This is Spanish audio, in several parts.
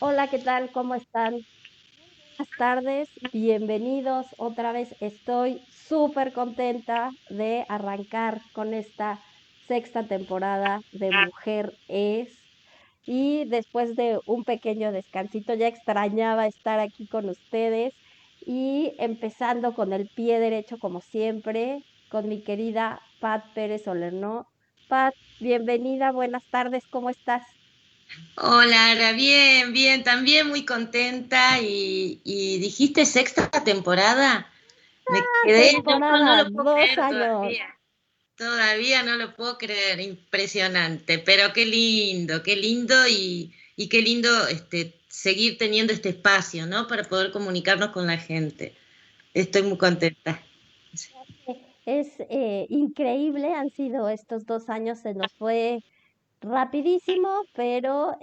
Hola, ¿qué tal? ¿Cómo están? Buenas tardes, bienvenidos otra vez. Estoy súper contenta de arrancar con esta sexta temporada de Mujer es. Y después de un pequeño descansito, ya extrañaba estar aquí con ustedes y empezando con el pie derecho como siempre, con mi querida Pat Pérez Olernó. Pat, bienvenida, buenas tardes, ¿cómo estás? Hola, Ara, bien, bien, también muy contenta y dijiste sexta temporada. Me quedé, no Temporada, lo puedo 2 años. todavía no lo puedo creer, impresionante, pero qué lindo y qué lindo seguir teniendo este espacio, ¿no? Para poder comunicarnos con la gente. Estoy muy contenta. Es increíble, han sido estos 2 años, se nos fue rapidísimo, pero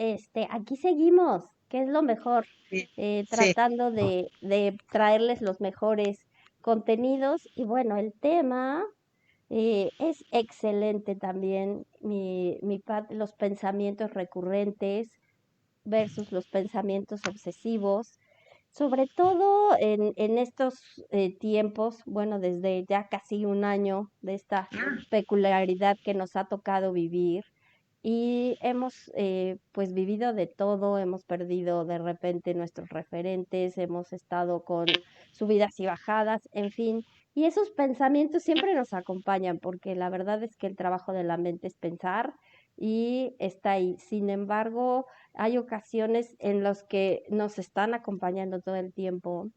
aquí seguimos, que es lo mejor, Sí, sí. tratando de traerles los mejores contenidos. Y bueno, el tema es excelente también, los pensamientos recurrentes versus los pensamientos obsesivos. Sobre todo en estos tiempos, bueno, desde ya casi un año de esta Ah, peculiaridad que nos ha tocado vivir y hemos pues vivido de todo, hemos perdido de repente nuestros referentes, hemos estado con subidas y bajadas, en fin, y esos pensamientos siempre nos acompañan porque la verdad es que el trabajo de la mente es pensar y está ahí. Sin embargo, hay ocasiones en las que nos están acompañando todo el tiempo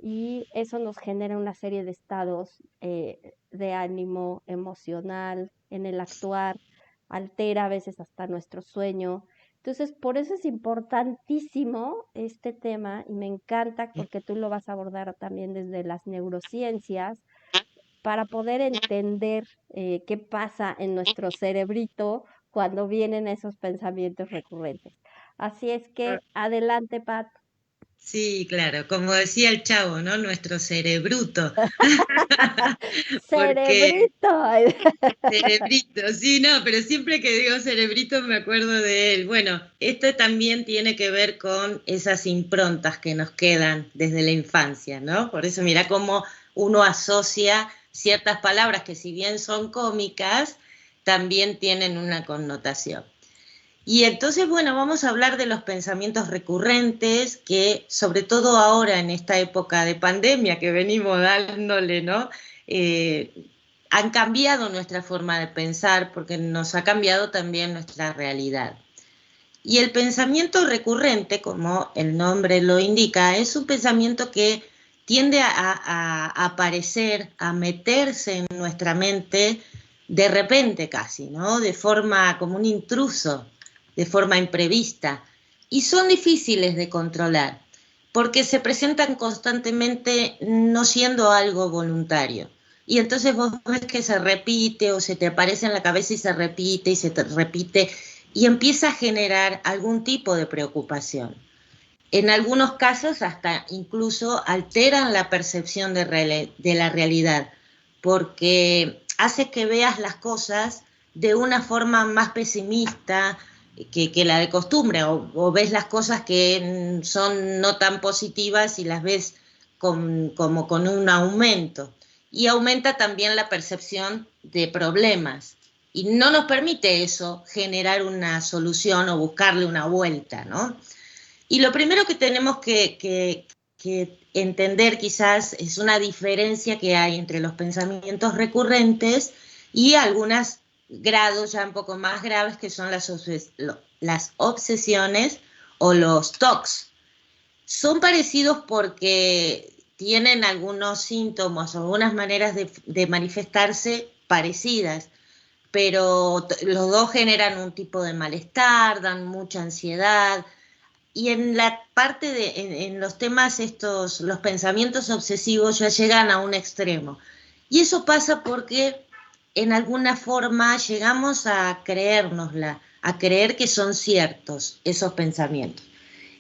y eso nos genera una serie de estados de ánimo emocional en el actuar, altera a veces hasta nuestro sueño. Entonces, por eso es importantísimo este tema y me encanta porque tú lo vas a abordar también desde las neurociencias para poder entender qué pasa en nuestro cerebrito cuando vienen esos pensamientos recurrentes. Así es que adelante, Pat. sí, claro, como decía el Chavo, ¿no? Nuestro cerebruto. Porque Cerebrito. Cerebrito, sí, no, pero siempre que digo cerebrito me acuerdo de él. Bueno, esto también tiene que ver con esas improntas que nos quedan desde la infancia, ¿no? Por eso mira cómo uno asocia ciertas palabras que si bien son cómicas, también tienen una connotación. Y entonces, bueno, vamos a hablar de los pensamientos recurrentes que, sobre todo ahora en esta época de pandemia que venimos dándole, ¿no? Eh, Han cambiado nuestra forma de pensar porque nos ha cambiado también nuestra realidad. Y el pensamiento recurrente, como el nombre lo indica, es un pensamiento que tiende a aparecer, a meterse en nuestra mente de repente casi, ¿no? De forma como un intruso, de forma imprevista. Y son difíciles de controlar, porque se presentan constantemente no siendo algo voluntario. Y entonces vos ves que se repite o se te aparece en la cabeza y se repite y se te repite y empieza a generar algún tipo de preocupación. En algunos casos hasta incluso alteran la percepción de la realidad, porque hace que veas las cosas de una forma más pesimista que la de costumbre, o ves las cosas que son no tan positivas y las ves como con un aumento. Y aumenta también la percepción de problemas. Y no nos permite eso generar una solución o buscarle una vuelta, ¿no? Y lo primero que tenemos que entender quizás es una diferencia que hay entre los pensamientos recurrentes y algunos grados ya un poco más graves que son las obsesiones o los TOCs. Son parecidos porque tienen algunos síntomas o algunas maneras de manifestarse parecidas, pero los dos generan un tipo de malestar, dan mucha ansiedad, y en la parte en los temas estos, los pensamientos obsesivos ya llegan a un extremo. Y eso pasa porque en alguna forma llegamos a creérnosla, a creer que son ciertos esos pensamientos.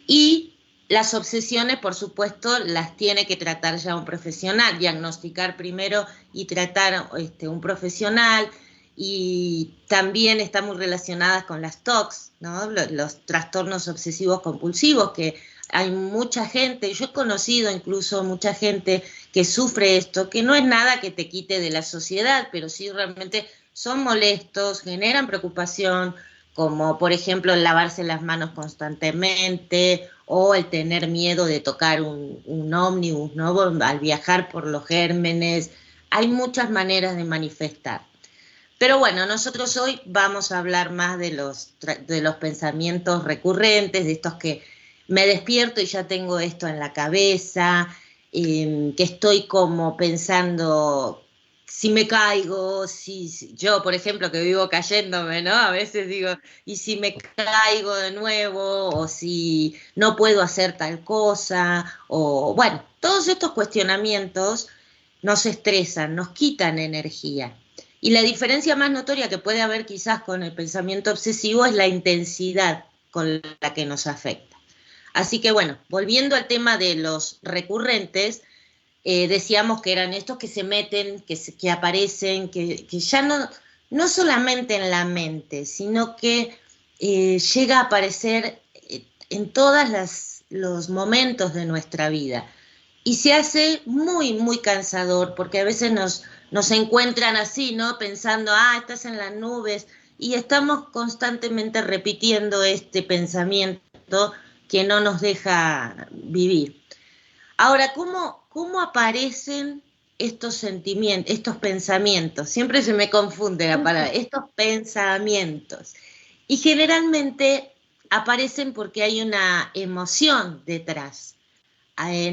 Y las obsesiones, por supuesto, las tiene que tratar ya un profesional, diagnosticar primero y tratar un profesional. y también están muy relacionadas con las TOCs, ¿no? Los trastornos obsesivos compulsivos, que hay mucha gente, yo he conocido incluso mucha gente que sufre esto, que no es nada que te quite de la sociedad, pero sí realmente son molestos, generan preocupación, como por ejemplo el lavarse las manos constantemente o el tener miedo de tocar un ómnibus, ¿no? Al viajar por los gérmenes. Hay muchas maneras de manifestar. Pero bueno, nosotros hoy vamos a hablar más de los pensamientos recurrentes, de estos que me despierto y ya tengo esto en la cabeza, que estoy como pensando si me caigo, si yo, por ejemplo, que vivo cayéndome, ¿no? A veces digo, ¿y si me caigo de nuevo? O si no puedo hacer tal cosa, o bueno, todos estos cuestionamientos nos estresan, nos quitan energía. Y la diferencia más notoria que puede haber quizás con el pensamiento obsesivo es la intensidad con la que nos afecta. Así que bueno, volviendo al tema de los recurrentes, decíamos que eran estos que se meten, que aparecen, que ya no solamente en la mente, sino que llega a aparecer en todos los momentos de nuestra vida. Y se hace muy, muy cansador, porque a veces nos encuentran así, ¿no? Pensando, estás en las nubes, y estamos constantemente repitiendo este pensamiento que no nos deja vivir. Ahora, ¿cómo aparecen estos sentimientos, estos pensamientos? Siempre se me confunde la palabra, estos pensamientos. Y generalmente aparecen porque hay una emoción detrás.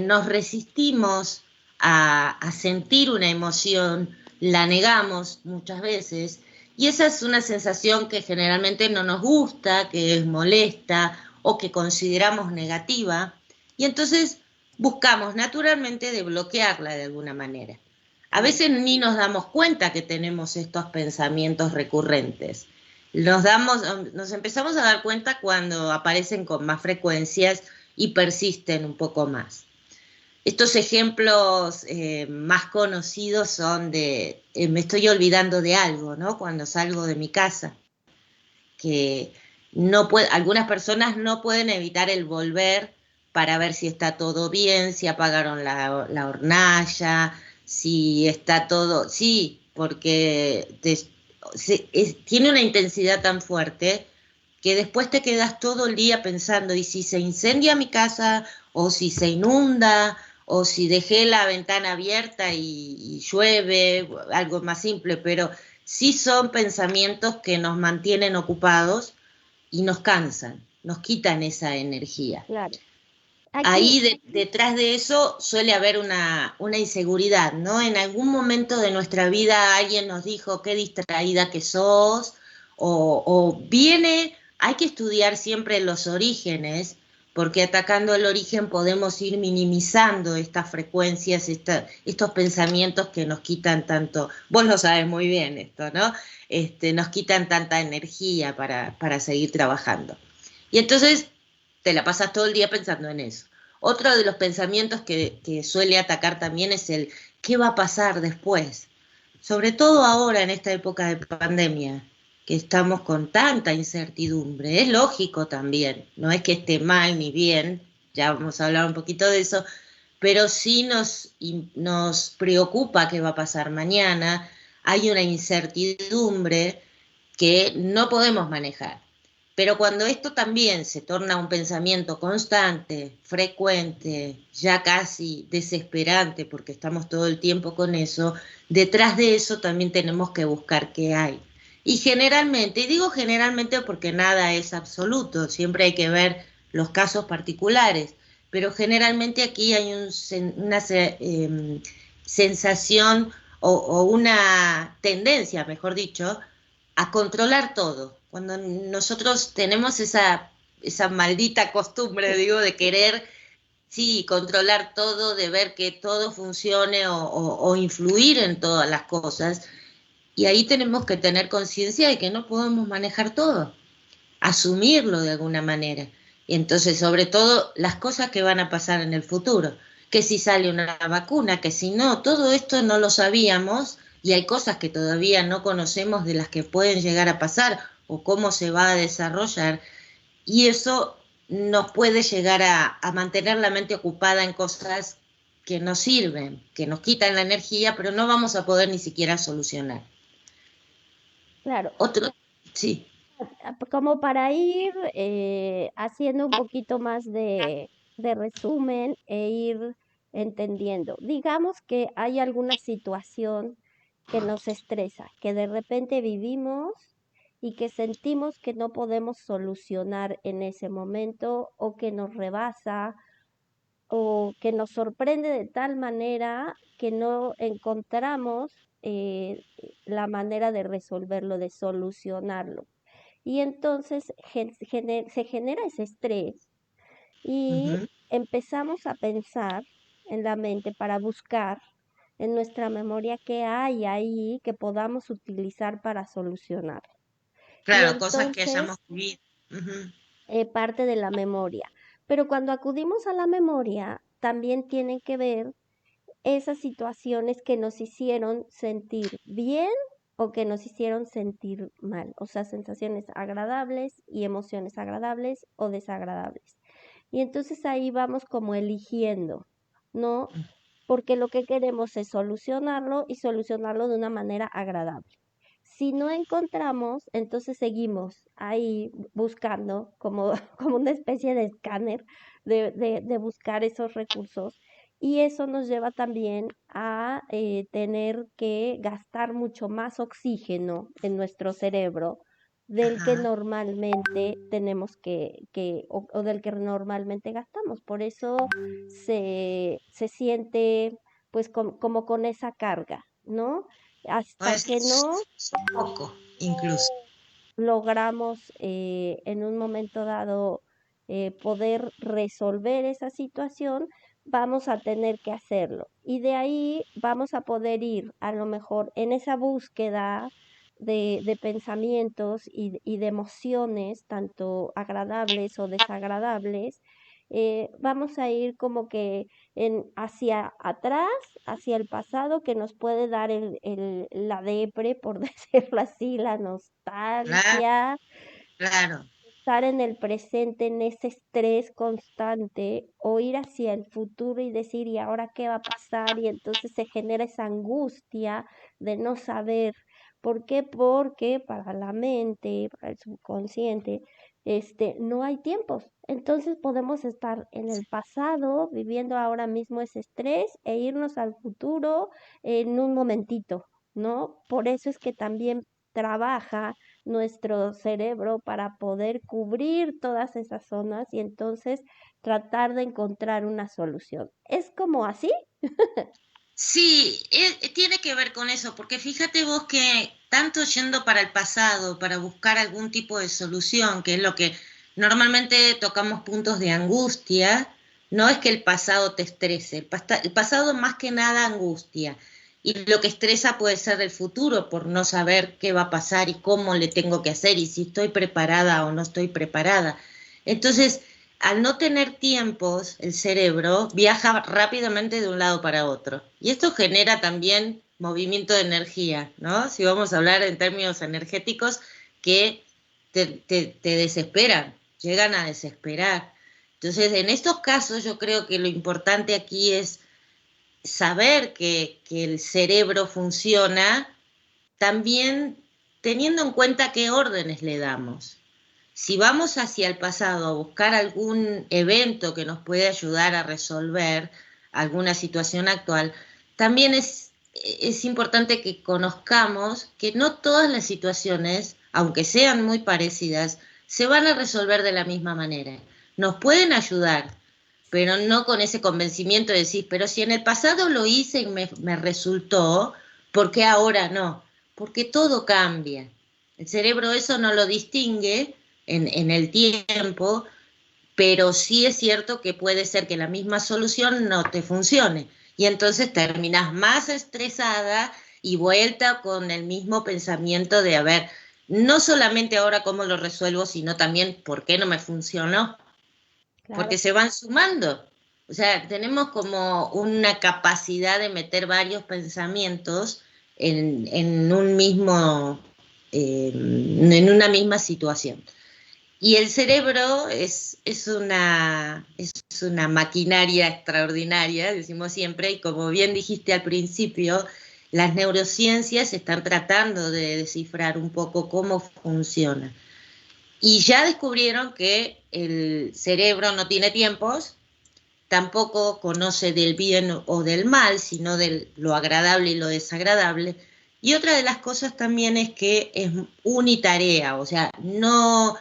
Nos resistimos a sentir una emoción, la negamos muchas veces, y esa es una sensación que generalmente no nos gusta, que es molesta o que consideramos negativa, y entonces buscamos naturalmente de bloquearla de alguna manera. A veces ni nos damos cuenta que tenemos estos pensamientos recurrentes. Nos empezamos a dar cuenta cuando aparecen con más frecuencias y persisten un poco más. Estos ejemplos más conocidos son de me estoy olvidando de algo, ¿no? Cuando salgo de mi casa, que algunas personas no pueden evitar el volver para ver si está todo bien, si apagaron la hornalla, si está todo, sí, porque tiene una intensidad tan fuerte que después te quedas todo el día pensando, ¿y si se incendia mi casa? ¿O si se inunda? ¿O si dejé la ventana abierta y llueve? Algo más simple, pero sí son pensamientos que nos mantienen ocupados y nos cansan, nos quitan esa energía. Claro. Ahí detrás de eso suele haber una inseguridad, ¿no? En algún momento de nuestra vida alguien nos dijo qué distraída que sos, o hay que estudiar siempre los orígenes, porque atacando el origen podemos ir minimizando estas frecuencias, estos pensamientos que nos quitan tanto, vos lo sabes muy bien esto, ¿no? Nos quitan tanta energía para seguir trabajando. Y entonces te la pasas todo el día pensando en eso. Otro de los pensamientos que suele atacar también es el ¿qué va a pasar después? Sobre todo ahora en esta época de pandemia, que estamos con tanta incertidumbre. Es lógico también, no es que esté mal ni bien, ya vamos a hablar un poquito de eso, pero sí nos preocupa qué va a pasar mañana. Hay una incertidumbre que no podemos manejar. Pero cuando esto también se torna un pensamiento constante, frecuente, ya casi desesperante, porque estamos todo el tiempo con eso, detrás de eso también tenemos que buscar qué hay. Y generalmente, y digo generalmente porque nada es absoluto, siempre hay que ver los casos particulares, pero generalmente aquí hay una sensación o una tendencia, mejor dicho, a controlar todo. Cuando nosotros tenemos esa maldita costumbre, digo, de querer, sí, controlar todo, de ver que todo funcione o influir en todas las cosas, y ahí tenemos que tener conciencia de que no podemos manejar todo, asumirlo de alguna manera. Y entonces, sobre todo, las cosas que van a pasar en el futuro, que si sale una vacuna, que si no, todo esto no lo sabíamos, y hay cosas que todavía no conocemos de las que pueden llegar a pasar o cómo se va a desarrollar, y eso nos puede llegar a mantener la mente ocupada en cosas que nos sirven, que nos quitan la energía, pero no vamos a poder ni siquiera solucionar. Claro, Otro, sí. como para ir haciendo un poquito más de resumen e ir entendiendo. Digamos que hay alguna situación que nos estresa, que de repente vivimos y que sentimos que no podemos solucionar en ese momento o que nos rebasa o que nos sorprende de tal manera que no encontramos la manera de resolverlo, de solucionarlo. Y entonces se genera ese estrés y Ujú. empezamos a pensar en la mente para buscar en nuestra memoria qué hay ahí que podamos utilizar para solucionar. Y Claro, cosas que entonces hayamos vivido. Ujú. parte de la memoria. Pero cuando acudimos a la memoria, también tienen que ver esas situaciones que nos hicieron sentir bien o que nos hicieron sentir mal, o sea, sensaciones agradables y emociones agradables o desagradables. Y entonces ahí vamos como eligiendo, ¿no? Porque lo que queremos es solucionarlo y solucionarlo de una manera agradable. Si no encontramos, entonces seguimos ahí buscando como, como una especie de escáner de buscar esos recursos y eso nos lleva también a tener que gastar mucho más oxígeno en nuestro cerebro del que Ajá. normalmente tenemos o del que normalmente gastamos. Por eso se siente pues como con esa carga, ¿no? Hasta Pues que no es un poco, incluso. logramos en un momento dado poder resolver esa situación, vamos a tener que hacerlo. Y de ahí vamos a poder ir a lo mejor en esa búsqueda de pensamientos y de emociones, tanto agradables o desagradables, vamos a ir como que hacia atrás, hacia el pasado, que nos puede dar la depre, por decirlo así, la Claro, nostalgia, claro. estar en el presente, en ese estrés constante, o ir hacia el futuro y decir, ¿y ahora qué va a pasar? Y entonces se genera esa angustia de no saber. ¿Por qué? Porque para la mente, para el subconsciente, no hay tiempos. Entonces podemos estar en el pasado, viviendo ahora mismo ese estrés, e irnos al futuro en un momentito, ¿no? Por eso es que también trabaja nuestro cerebro para poder cubrir todas esas zonas y entonces tratar de encontrar una solución. ¿Es como así? Sí, tiene que ver con eso, porque fíjate vos que tanto yendo para el pasado, para buscar algún tipo de solución, que es lo que normalmente tocamos puntos de angustia, no es que el pasado te estrese, el pasado más que nada angustia, y lo que estresa puede ser el futuro por no saber qué va a pasar y cómo le tengo que hacer y si estoy preparada o no estoy preparada. Entonces, al no tener tiempos, el cerebro viaja rápidamente de un lado para otro. Y esto genera también movimiento de energía, ¿no? Si vamos a hablar en términos energéticos, que te desesperan, llegan a desesperar. Entonces, en estos casos yo creo que lo importante aquí es saber que el cerebro funciona también teniendo en cuenta qué órdenes le damos. Si vamos hacia el pasado a buscar algún evento que nos puede ayudar a resolver alguna situación actual, también es importante que conozcamos que no todas las situaciones, aunque sean muy parecidas, se van a resolver de la misma manera. Nos pueden ayudar, pero no con ese convencimiento de decir, pero si en el pasado lo hice y me resultó, ¿por qué ahora no? Porque todo cambia. El cerebro eso no lo distingue en el tiempo, pero sí es cierto que puede ser que la misma solución no te funcione. Y entonces terminas más estresada y vuelta con el mismo pensamiento de, a ver, no solamente ahora cómo lo resuelvo, sino también por qué no me funcionó, porque Claro. se van sumando. O sea, tenemos como una capacidad de meter varios pensamientos en un mismo, en una misma situación. Y el cerebro es una maquinaria extraordinaria, decimos siempre, y como bien dijiste al principio, las neurociencias están tratando de descifrar un poco cómo funciona. Y ya descubrieron que el cerebro no tiene tiempos, tampoco conoce del bien o del mal, sino de lo agradable y lo desagradable. Y otra de las cosas también es que es unitarea, o sea, no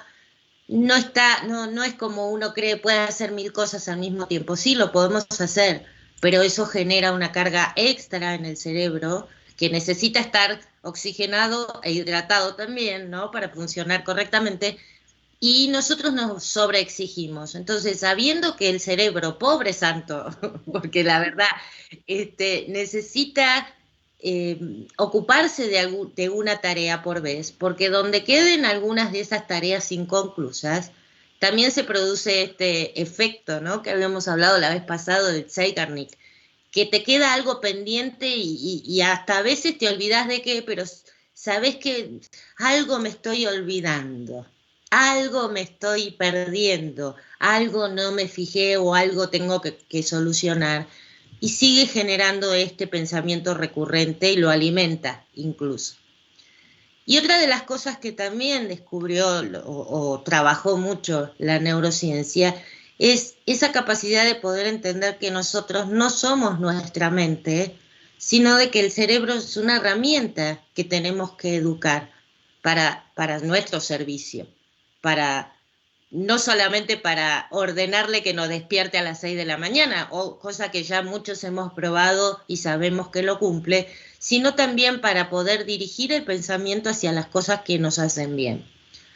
es como uno cree, puede hacer mil cosas al mismo tiempo. Sí, lo podemos hacer, pero eso genera una carga extra en el cerebro que necesita estar oxigenado e hidratado también, ¿no? Para funcionar correctamente. Y nosotros nos sobreexigimos. Entonces, sabiendo que el cerebro, pobre santo, porque la verdad, necesita ocuparse de una tarea por vez, porque donde queden algunas de esas tareas inconclusas, también se produce este efecto, ¿no? Que habíamos hablado la vez pasada del Zeigarnik, que te queda algo pendiente y hasta a veces te olvidas de qué, pero sabes que algo me estoy olvidando, algo me estoy perdiendo, algo no me fijé o algo tengo que solucionar. Y sigue generando este pensamiento recurrente y lo alimenta incluso. Y otra de las cosas que también descubrió o trabajó mucho la neurociencia es esa capacidad de poder entender que nosotros no somos nuestra mente, sino de que el cerebro es una herramienta que tenemos que educar para nuestro servicio, para no solamente para ordenarle que nos despierte a las 6 de la mañana, o cosa que ya muchos hemos probado y sabemos que lo cumple, sino también para poder dirigir el pensamiento hacia las cosas que nos hacen bien.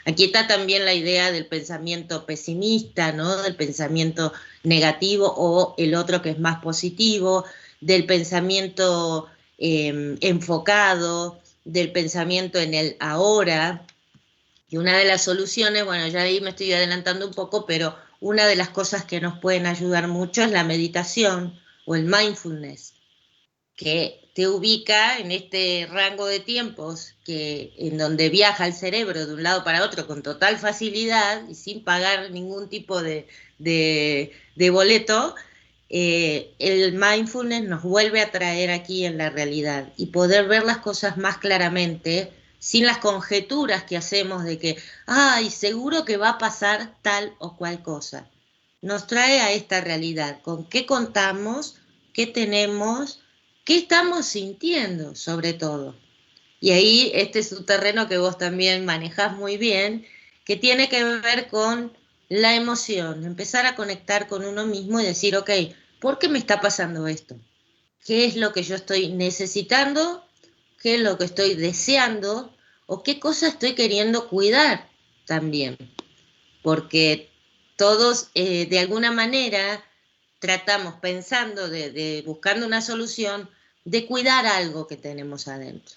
Aquí está también la idea del pensamiento pesimista, ¿no? Del pensamiento negativo o el otro que es más positivo, del pensamiento enfocado, del pensamiento en el ahora. Y una de las soluciones, bueno, ya ahí me estoy adelantando un poco, pero una de las cosas que nos pueden ayudar mucho es la meditación o el mindfulness, que te ubica en este rango de tiempos en donde viaja el cerebro de un lado para otro con total facilidad y sin pagar ningún tipo de boleto. El mindfulness nos vuelve a traer aquí en la realidad y poder ver las cosas más claramente sin las conjeturas que hacemos de que, ay, seguro que va a pasar tal o cual cosa. Nos trae a esta realidad, con qué contamos, qué tenemos, qué estamos sintiendo sobre todo. Y ahí este es un terreno que vos también manejás muy bien, que tiene que ver con la emoción, empezar a conectar con uno mismo y decir, ok, ¿por qué me está pasando esto? ¿Qué es lo que yo estoy necesitando? ¿Qué es lo que estoy deseando? ¿O qué cosa estoy queriendo cuidar también? Porque todos de alguna manera tratamos pensando buscando una solución de cuidar algo que tenemos adentro,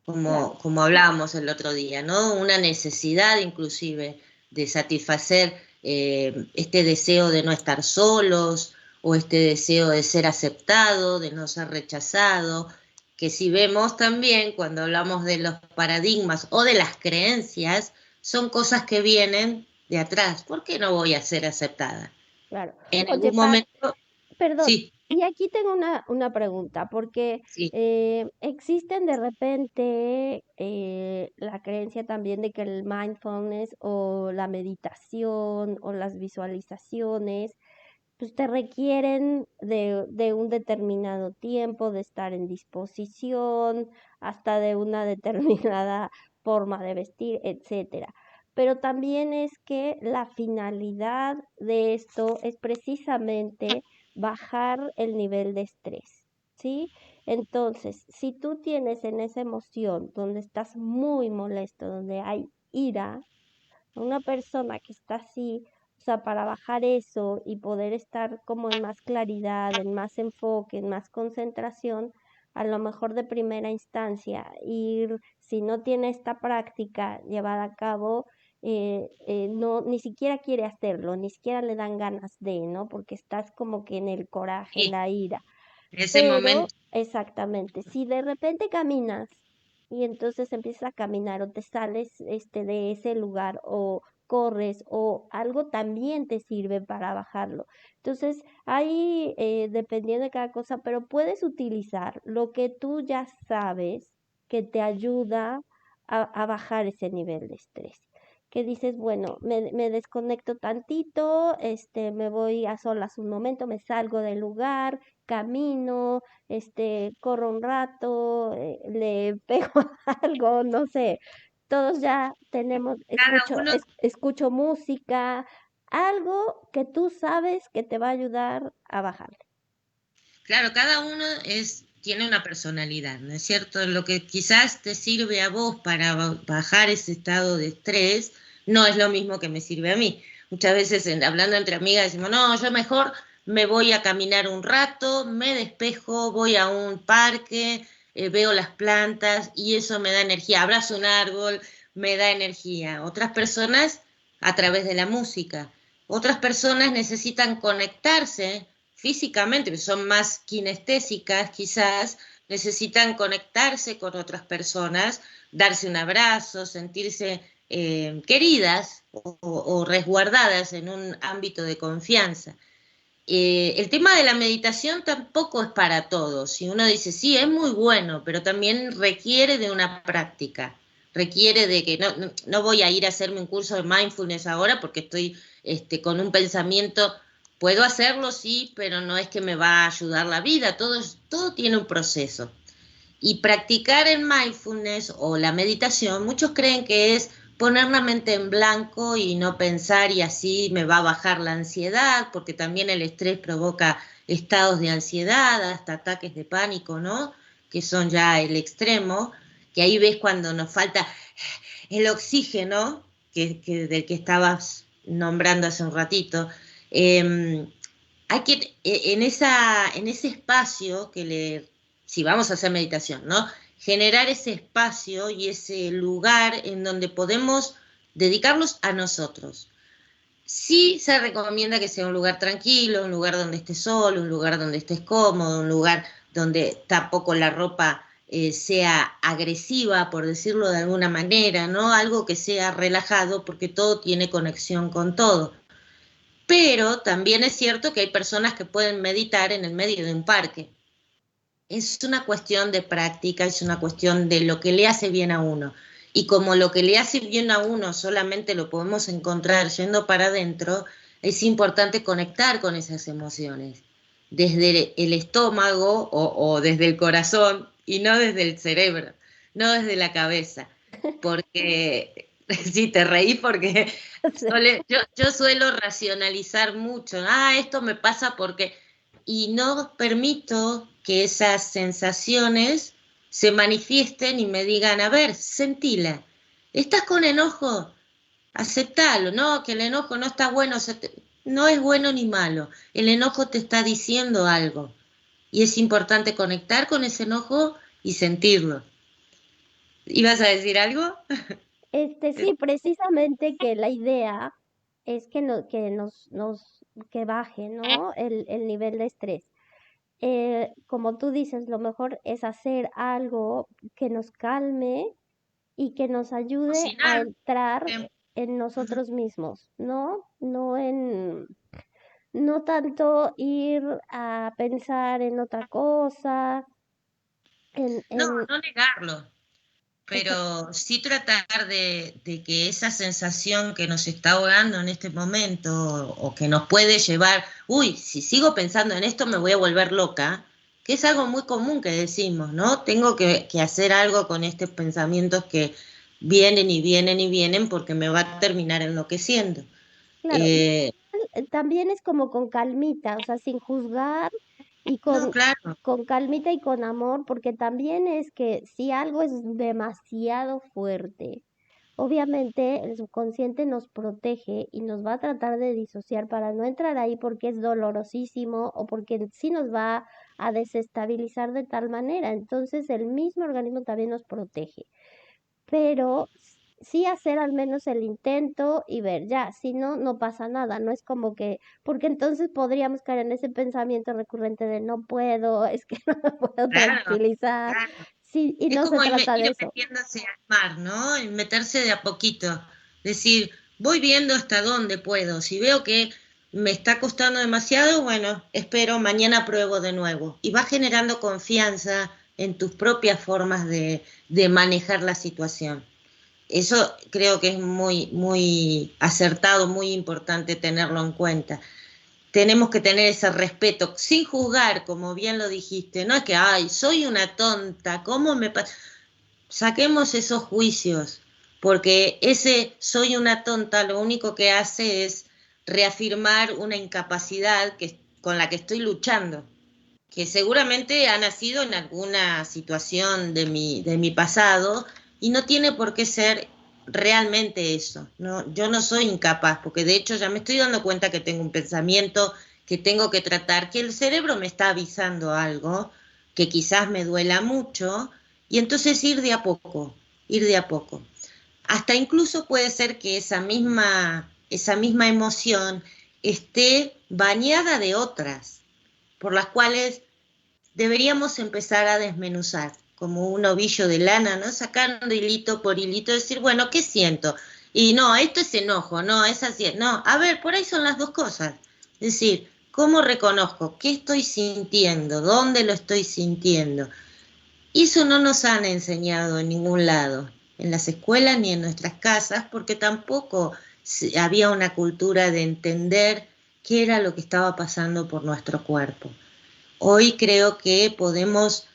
Claro. como hablábamos el otro día, ¿no? Una necesidad inclusive de satisfacer este deseo de no estar solos o este deseo de ser aceptado, de no ser rechazado, que si vemos también cuando hablamos de los paradigmas o de las creencias, son cosas que vienen de atrás. ¿Por qué no voy a ser aceptada? Claro. En Oye, algún Pat, momento, perdón, sí, y aquí tengo una pregunta, porque sí, existen de repente la creencia también de que el mindfulness o la meditación o las visualizaciones, pues te requieren de un determinado tiempo, de estar en disposición, hasta de una determinada forma de vestir, etcétera. Pero también es que la finalidad de esto es precisamente bajar el nivel de estrés, ¿sí? Entonces, si tú tienes en esa emoción donde estás muy molesto, donde hay ira, una persona que está así, o sea, para bajar eso y poder estar como en más claridad, en más enfoque, en más concentración, a lo mejor de primera instancia, ir, si no tiene esta práctica llevada a cabo, no, ni siquiera quiere hacerlo, ni siquiera le dan ganas de, ¿no? Porque estás como que en el coraje, en sí, la ira. En ese Pero, momento. exactamente, si de repente caminas y entonces empiezas a caminar o te sales de ese lugar o corres o algo también te sirve para bajarlo. Entonces, ahí dependiendo de cada cosa, pero puedes utilizar lo que tú ya sabes que te ayuda a bajar ese nivel de estrés. Que dices, bueno, me desconecto tantito, me voy a solas un momento, me salgo del lugar, camino, corro un rato, le pego a algo, no sé. Todos ya tenemos, Cada uno, escucho música, algo que tú sabes que te va a ayudar a bajar. claro, cada uno tiene una personalidad, ¿no es cierto? Lo que quizás te sirve a vos para bajar ese estado de estrés no es lo mismo que me sirve a mí. Muchas veces hablando entre amigas decimos, no, yo mejor me voy a caminar un rato, me despejo, voy a un parque, veo las plantas y eso me da energía. Abrazo un árbol, me da energía. Otras personas a través de la música. Otras personas necesitan conectarse físicamente, que son más kinestésicas quizás, necesitan conectarse con otras personas, darse un abrazo, sentirse queridas o resguardadas en un ámbito de confianza. El tema de la meditación tampoco es para todos. Si uno dice, sí, es muy bueno, pero también requiere de una práctica. Requiere de que no voy a ir a hacerme un curso de mindfulness ahora porque estoy con un pensamiento. Puedo hacerlo, sí, pero no es que me va a ayudar la vida. Todo tiene un proceso. Y practicar el mindfulness o la meditación, muchos creen que es poner la mente en blanco y no pensar y así me va a bajar la ansiedad, porque también el estrés provoca estados de ansiedad, hasta ataques de pánico, ¿no? Que son ya el extremo, que ahí ves cuando nos falta el oxígeno, del que estabas nombrando hace un ratito. Hay que, en ese espacio si vamos a hacer meditación, ¿no? Generar ese espacio y ese lugar en donde podemos dedicarlos a nosotros. Sí se recomienda que sea un lugar tranquilo, un lugar donde estés solo, un lugar donde estés cómodo, un lugar donde tampoco la ropa sea agresiva, por decirlo de alguna manera, ¿no? Algo que sea relajado porque todo tiene conexión con todo. Pero también es cierto que hay personas que pueden meditar en el medio de un parque. Es una cuestión de práctica, es una cuestión de lo que le hace bien a uno. Y como lo que le hace bien a uno solamente lo podemos encontrar yendo para adentro, es importante conectar con esas emociones, desde el estómago o desde el corazón y no desde el cerebro, no desde la cabeza. Porque, sí, te reí porque yo suelo racionalizar mucho. Esto me pasa porque y no permito que esas sensaciones se manifiesten y me digan, a ver, sentila, ¿estás con enojo? Aceptalo, no, que el enojo no está bueno, no es bueno ni malo, el enojo te está diciendo algo y es importante conectar con ese enojo y sentirlo. ¿Ibas a decir algo? Sí, precisamente que la idea es que, que baje, ¿no? El nivel de estrés. Como tú dices, lo mejor es hacer algo que nos calme y que nos ayude a Cocinar, por entrar ejemplo. en nosotros mismos, ¿no? No tanto ir a pensar en otra cosa, No, en, no negarlo, esa- pero sí tratar de que esa sensación que nos está ahogando en este momento o que nos puede llevar, uy, si sigo pensando en esto me voy a volver loca, que es algo muy común que decimos, ¿no? Tengo que hacer algo con estos pensamientos que vienen y vienen y vienen porque me va a terminar enloqueciendo. claro, Eh, también es como con calmita, o sea, sin juzgar y no, claro, con calmita y con amor, porque también es que si algo es demasiado fuerte, obviamente el subconsciente nos protege y nos va a tratar de disociar para no entrar ahí porque es dolorosísimo o porque sí nos va a desestabilizar de tal manera. Entonces el mismo organismo también nos protege. Pero sí hacer al menos el intento y ver, ya, si no, no pasa nada, no es como que, porque entonces podríamos caer en ese pensamiento recurrente de no puedo, es que no me puedo Claro, tranquilizar, claro. sí, y Es no se como trata de ir eso. metiéndose al mar, ¿no? Y meterse de a poquito. Decir, voy viendo hasta dónde puedo. Si veo que me está costando demasiado, bueno, espero, mañana pruebo de nuevo. Y vas generando confianza en tus propias formas de manejar la situación. Eso creo que es muy, muy acertado, muy importante tenerlo en cuenta. Tenemos que tener ese respeto, sin juzgar, como bien lo dijiste. No es que, ay, soy una tonta, ¿cómo me pasa? Saquemos esos juicios, porque ese soy una tonta lo único que hace es reafirmar una incapacidad con la que estoy luchando, que seguramente ha nacido en alguna situación de mi pasado y no tiene por qué ser realmente eso. No, yo no soy incapaz, porque de hecho ya me estoy dando cuenta que tengo un pensamiento que tengo que tratar, que el cerebro me está avisando algo, que quizás me duela mucho, y entonces ir de a poco, ir de a poco. Hasta incluso puede ser que esa misma emoción esté bañada de otras, por las cuales deberíamos empezar a desmenuzar, como un ovillo de lana, ¿no? Sacando hilito por hilito, decir, bueno, ¿qué siento? Y no, esto es enojo, no, es así. No, a ver, por ahí son las dos cosas. Es decir, ¿cómo reconozco? ¿Qué estoy sintiendo? ¿Dónde lo estoy sintiendo? Y eso no nos han enseñado en ningún lado, en las escuelas ni en nuestras casas, porque tampoco había una cultura de entender qué era lo que estaba pasando por nuestro cuerpo. Hoy creo que podemos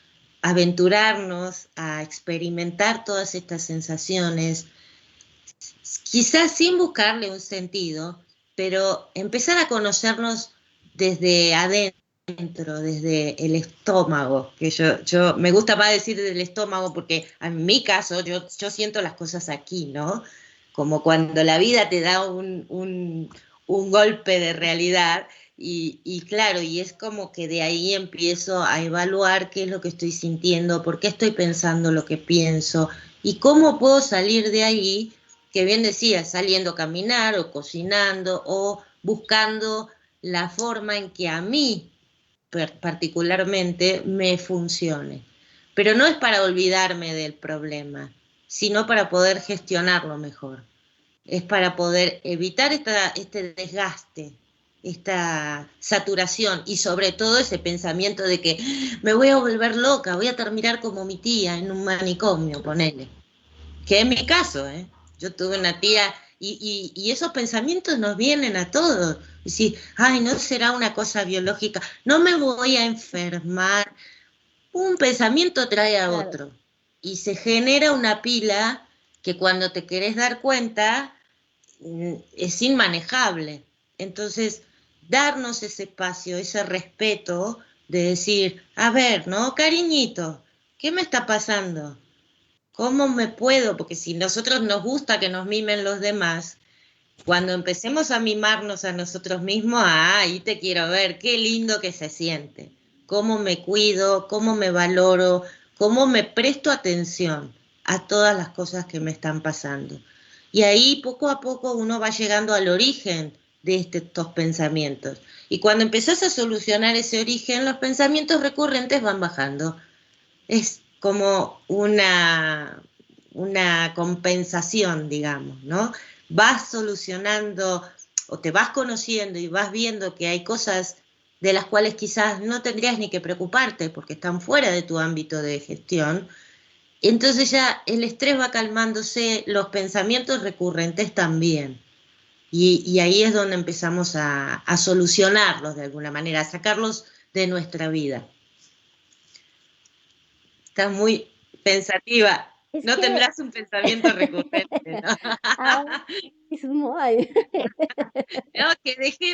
aventurarnos a experimentar todas estas sensaciones, quizás sin buscarle un sentido, pero empezar a conocernos desde adentro, desde el estómago, que yo me gusta más decir desde el estómago porque en mi caso yo siento las cosas aquí, ¿no? Como cuando la vida te da un golpe de realidad y claro, y es como que de ahí empiezo a evaluar qué es lo que estoy sintiendo, por qué estoy pensando lo que pienso y cómo puedo salir de ahí, que bien decía, saliendo a caminar o cocinando o buscando la forma en que a mí particularmente me funcione. Pero no es para olvidarme del problema, sino para poder gestionarlo mejor. Es para poder evitar este desgaste, esta saturación y sobre todo ese pensamiento de que me voy a volver loca, voy a terminar como mi tía en un manicomio, ponele. Que es mi caso, ¿eh? Yo tuve una tía y esos pensamientos nos vienen a todos. Decir, ay, no será una cosa biológica, no me voy a enfermar. Un pensamiento trae a Claro, otro y se genera una pila que cuando te querés dar cuenta es inmanejable. Entonces, darnos ese espacio, ese respeto de decir, a ver, ¿no? Cariñito, ¿qué me está pasando? ¿Cómo me puedo? Porque si nosotros nos gusta que nos mimen los demás, cuando empecemos a mimarnos a nosotros mismos, ahí te quiero ver, qué lindo que se siente. Cómo me cuido, cómo me valoro, cómo me presto atención a todas las cosas que me están pasando. Y ahí poco a poco uno va llegando al origen de estos pensamientos. Y cuando empezás a solucionar ese origen, los pensamientos recurrentes van bajando. Es como una compensación, digamos, ¿no? Vas solucionando o te vas conociendo y vas viendo que hay cosas de las cuales quizás no tendrías ni que preocuparte porque están fuera de tu ámbito de gestión. Entonces ya el estrés va calmándose, los pensamientos recurrentes también. Y ahí es donde empezamos a solucionarlos de alguna manera, a sacarlos de nuestra vida. Estás muy pensativa. es No que tendrás un pensamiento recurrente, ¿no? ahora mismo, ay, No,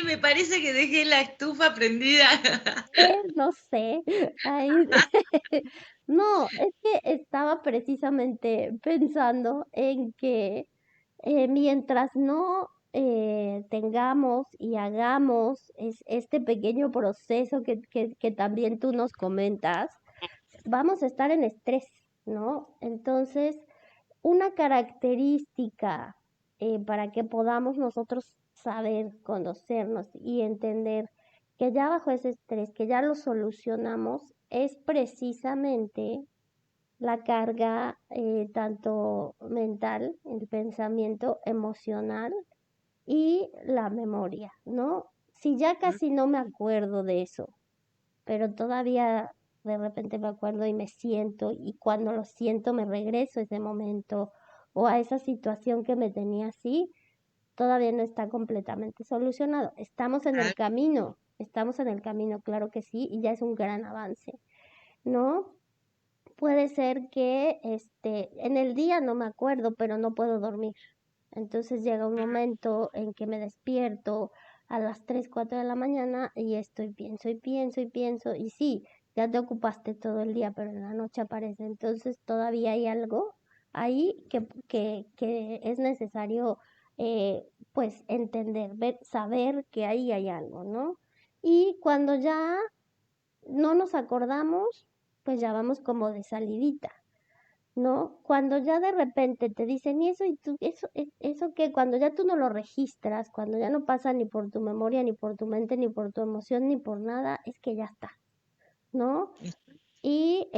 me parece que dejé la estufa prendida. no sé, ay, no, es que estaba precisamente pensando en que mientras no tengamos y hagamos este pequeño proceso que también tú nos comentas, vamos a estar en estrés, ¿no? Entonces, una característica para que podamos nosotros saber, conocernos y entender que ya bajo ese estrés, que ya lo solucionamos, es precisamente la carga tanto mental, el pensamiento emocional y la memoria, ¿no? Si ya casi no me acuerdo de eso, pero todavía de repente me acuerdo y me siento y cuando lo siento me regreso a ese momento o a esa situación que me tenía así, todavía no está completamente solucionado. Estamos en el camino, claro que sí, y ya es un gran avance, ¿no? Puede ser que en el día no me acuerdo, pero no puedo dormir. Entonces llega un momento en que me despierto a las 3 4 de la mañana y estoy pienso y pienso y pienso y sí, ya te ocupaste todo el día, pero en la noche aparece. Entonces todavía hay algo ahí que es necesario pues entender, ver, saber que ahí hay algo, ¿no? Y cuando ya no nos acordamos, pues ya vamos como de salidita, ¿no? Cuando ya de repente te dicen, y eso, y tú, eso que cuando ya tú no lo registras, cuando ya no pasa ni por tu memoria, ni por tu mente, ni por tu emoción, ni por nada, es que ya está, ¿no? Y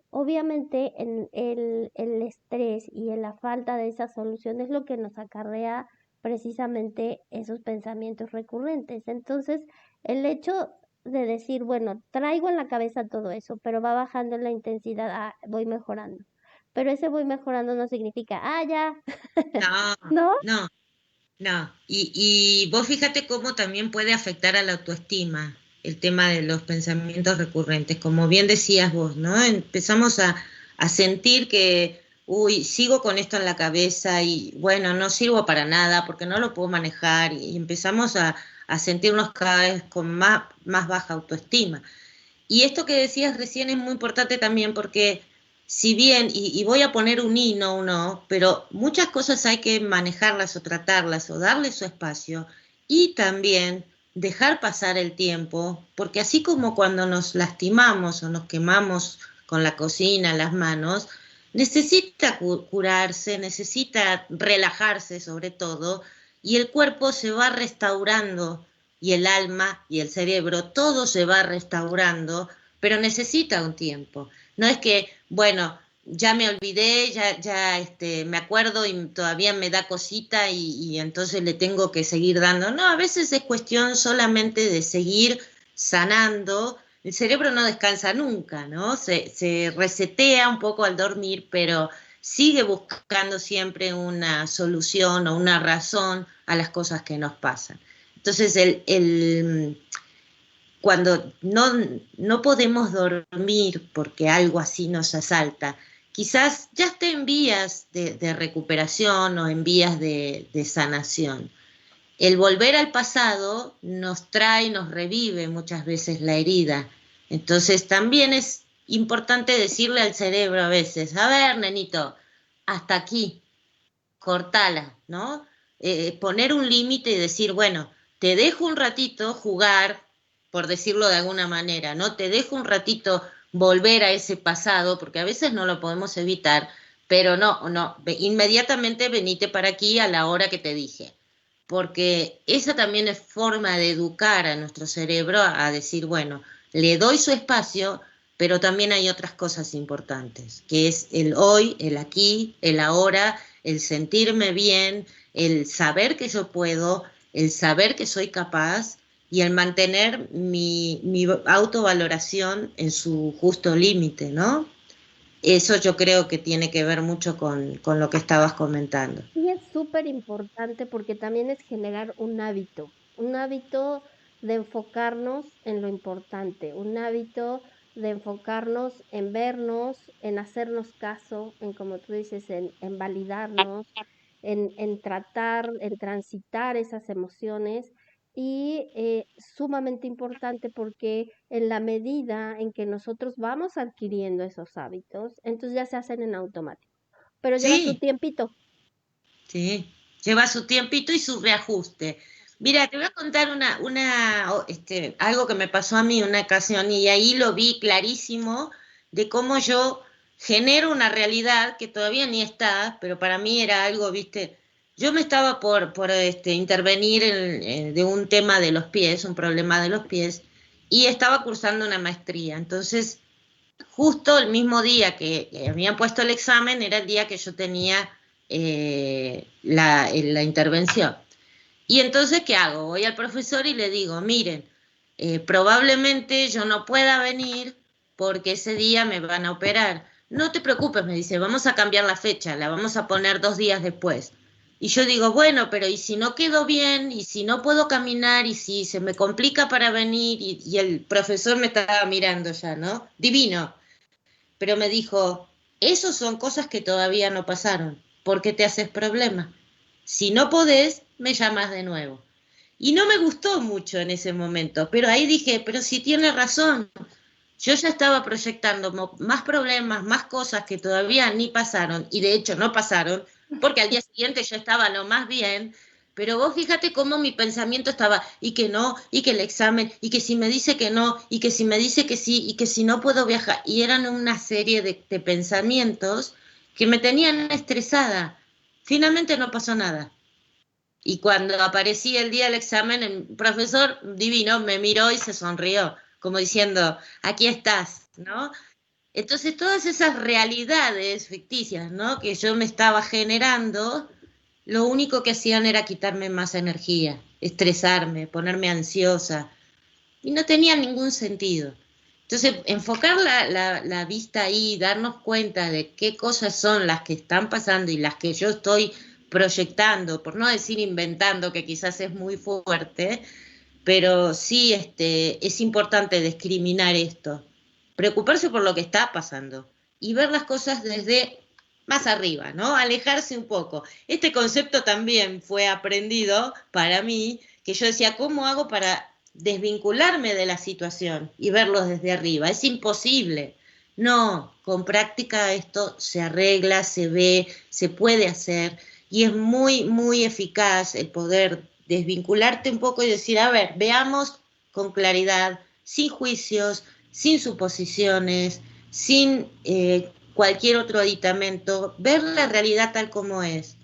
obviamente el estrés y en la falta de esa solución es lo que nos acarrea precisamente esos pensamientos recurrentes. Entonces, el hecho de decir, bueno, traigo en la cabeza todo eso, pero va bajando la intensidad, voy mejorando. Pero ese voy mejorando no significa, ya, No, ¿no? no, no. Y vos fíjate cómo también puede afectar a la autoestima el tema de los pensamientos recurrentes. Como bien decías vos, ¿no? Empezamos a sentir que, uy, sigo con esto en la cabeza y bueno, no sirvo para nada porque no lo puedo manejar y empezamos a sentirnos cada vez con más baja autoestima. Y esto que decías recién es muy importante también porque si bien, y voy a poner un y no un no, pero muchas cosas hay que manejarlas o tratarlas o darle su espacio y también dejar pasar el tiempo, porque así como cuando nos lastimamos o nos quemamos con la cocina, las manos, necesita curarse, necesita relajarse sobre todo, y el cuerpo se va restaurando y el alma y el cerebro, todo se va restaurando, pero necesita un tiempo. No es que, bueno, ya me olvidé, me acuerdo y todavía me da cosita y entonces le tengo que seguir dando. No, a veces es cuestión solamente de seguir sanando. El cerebro no descansa nunca, ¿no? Se resetea un poco al dormir, pero sigue buscando siempre una solución o una razón a las cosas que nos pasan. Entonces, cuando no podemos dormir porque algo así nos asalta, quizás ya esté en vías de recuperación o en vías de sanación. El volver al pasado nos trae, nos revive muchas veces la herida. Entonces también es importante decirle al cerebro a veces, a ver, nenito, hasta aquí, cortala, ¿no? Poner un límite y decir, bueno, te dejo un ratito jugar, por decirlo de alguna manera, ¿no? Te dejo un ratito volver a ese pasado, porque a veces no lo podemos evitar, pero no, inmediatamente venite para aquí a la hora que te dije, porque esa también es forma de educar a nuestro cerebro a decir, bueno, le doy su espacio, pero también hay otras cosas importantes, que es el hoy, el aquí, el ahora, el sentirme bien, el saber que yo puedo, el saber que soy capaz y el mantener mi autovaloración en su justo límite, ¿no? Eso yo creo que tiene que ver mucho con lo que estabas comentando. Y es súper importante porque también es generar un hábito de enfocarnos en lo importante, un hábito de enfocarnos en vernos, en hacernos caso, en como tú dices, en validarnos, en tratar, en transitar esas emociones y sumamente importante porque en la medida en que nosotros vamos adquiriendo esos hábitos, entonces ya se hacen en automático, pero lleva su Sí, tiempito. sí, lleva su tiempito y su reajuste. Mira, te voy a contar algo que me pasó a mí una ocasión y ahí lo vi clarísimo de cómo yo genero una realidad que todavía ni está, pero para mí era algo, viste, yo me estaba por intervenir de un tema de los pies, un problema de los pies, y estaba cursando una maestría. Entonces, justo el mismo día que habían puesto el examen era el día que yo tenía la intervención. Y entonces, ¿qué hago? Voy al profesor y le digo, miren, probablemente yo no pueda venir porque ese día me van a operar. No te preocupes, me dice, vamos a cambiar la fecha, la vamos a poner 2 días después. Y yo digo, bueno, pero ¿y si no quedo bien? ¿Y si no puedo caminar? ¿Y si se me complica para venir? Y el profesor me estaba mirando ya, ¿no? Divino. Pero me dijo, esos son cosas que todavía no pasaron. ¿Por qué te haces problema? Si no podés, me llamas de nuevo. Y no me gustó mucho en ese momento, pero ahí dije, pero si tiene razón, yo ya estaba proyectando más problemas, más cosas que todavía ni pasaron, y de hecho no pasaron, porque al día siguiente yo estaba lo más bien, pero vos fíjate cómo mi pensamiento estaba, y que no, y que el examen, y que si me dice que no, y que si me dice que sí, y que si no puedo viajar, y eran una serie de pensamientos que me tenían estresada. Finalmente no pasó nada. Y cuando aparecí el día del examen, el profesor divino me miró y se sonrió, como diciendo, aquí estás, ¿no? Entonces todas esas realidades ficticias, ¿no? Que yo me estaba generando, lo único que hacían era quitarme más energía, estresarme, ponerme ansiosa, y no tenía ningún sentido. Entonces, enfocar la vista ahí, darnos cuenta de qué cosas son las que están pasando y las que yo estoy proyectando, por no decir inventando, que quizás es muy fuerte, pero sí es importante discriminar esto, preocuparse por lo que está pasando y ver las cosas desde más arriba, ¿no? Alejarse un poco. Este concepto también fue aprendido para mí, que yo decía, ¿cómo hago para desvincularme de la situación y verlo desde arriba? Es imposible. No, con práctica esto se arregla, se ve, se puede hacer y es muy, muy eficaz el poder desvincularte un poco y decir, a ver, veamos con claridad, sin juicios, sin suposiciones, sin cualquier otro aditamento, ver la realidad tal como es.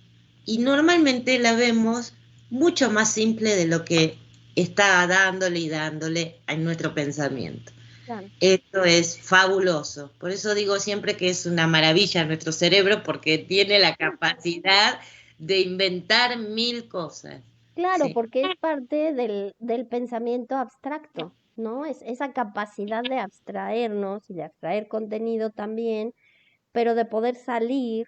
Y normalmente la vemos mucho más simple de lo que está dándole y dándole a nuestro pensamiento. Claro. Esto es fabuloso. Por eso digo siempre que es una maravilla nuestro cerebro porque tiene la capacidad de inventar mil cosas. Claro, Sí. porque es parte del pensamiento abstracto, ¿no? Es esa capacidad de abstraernos y de abstraer contenido también, pero de poder salir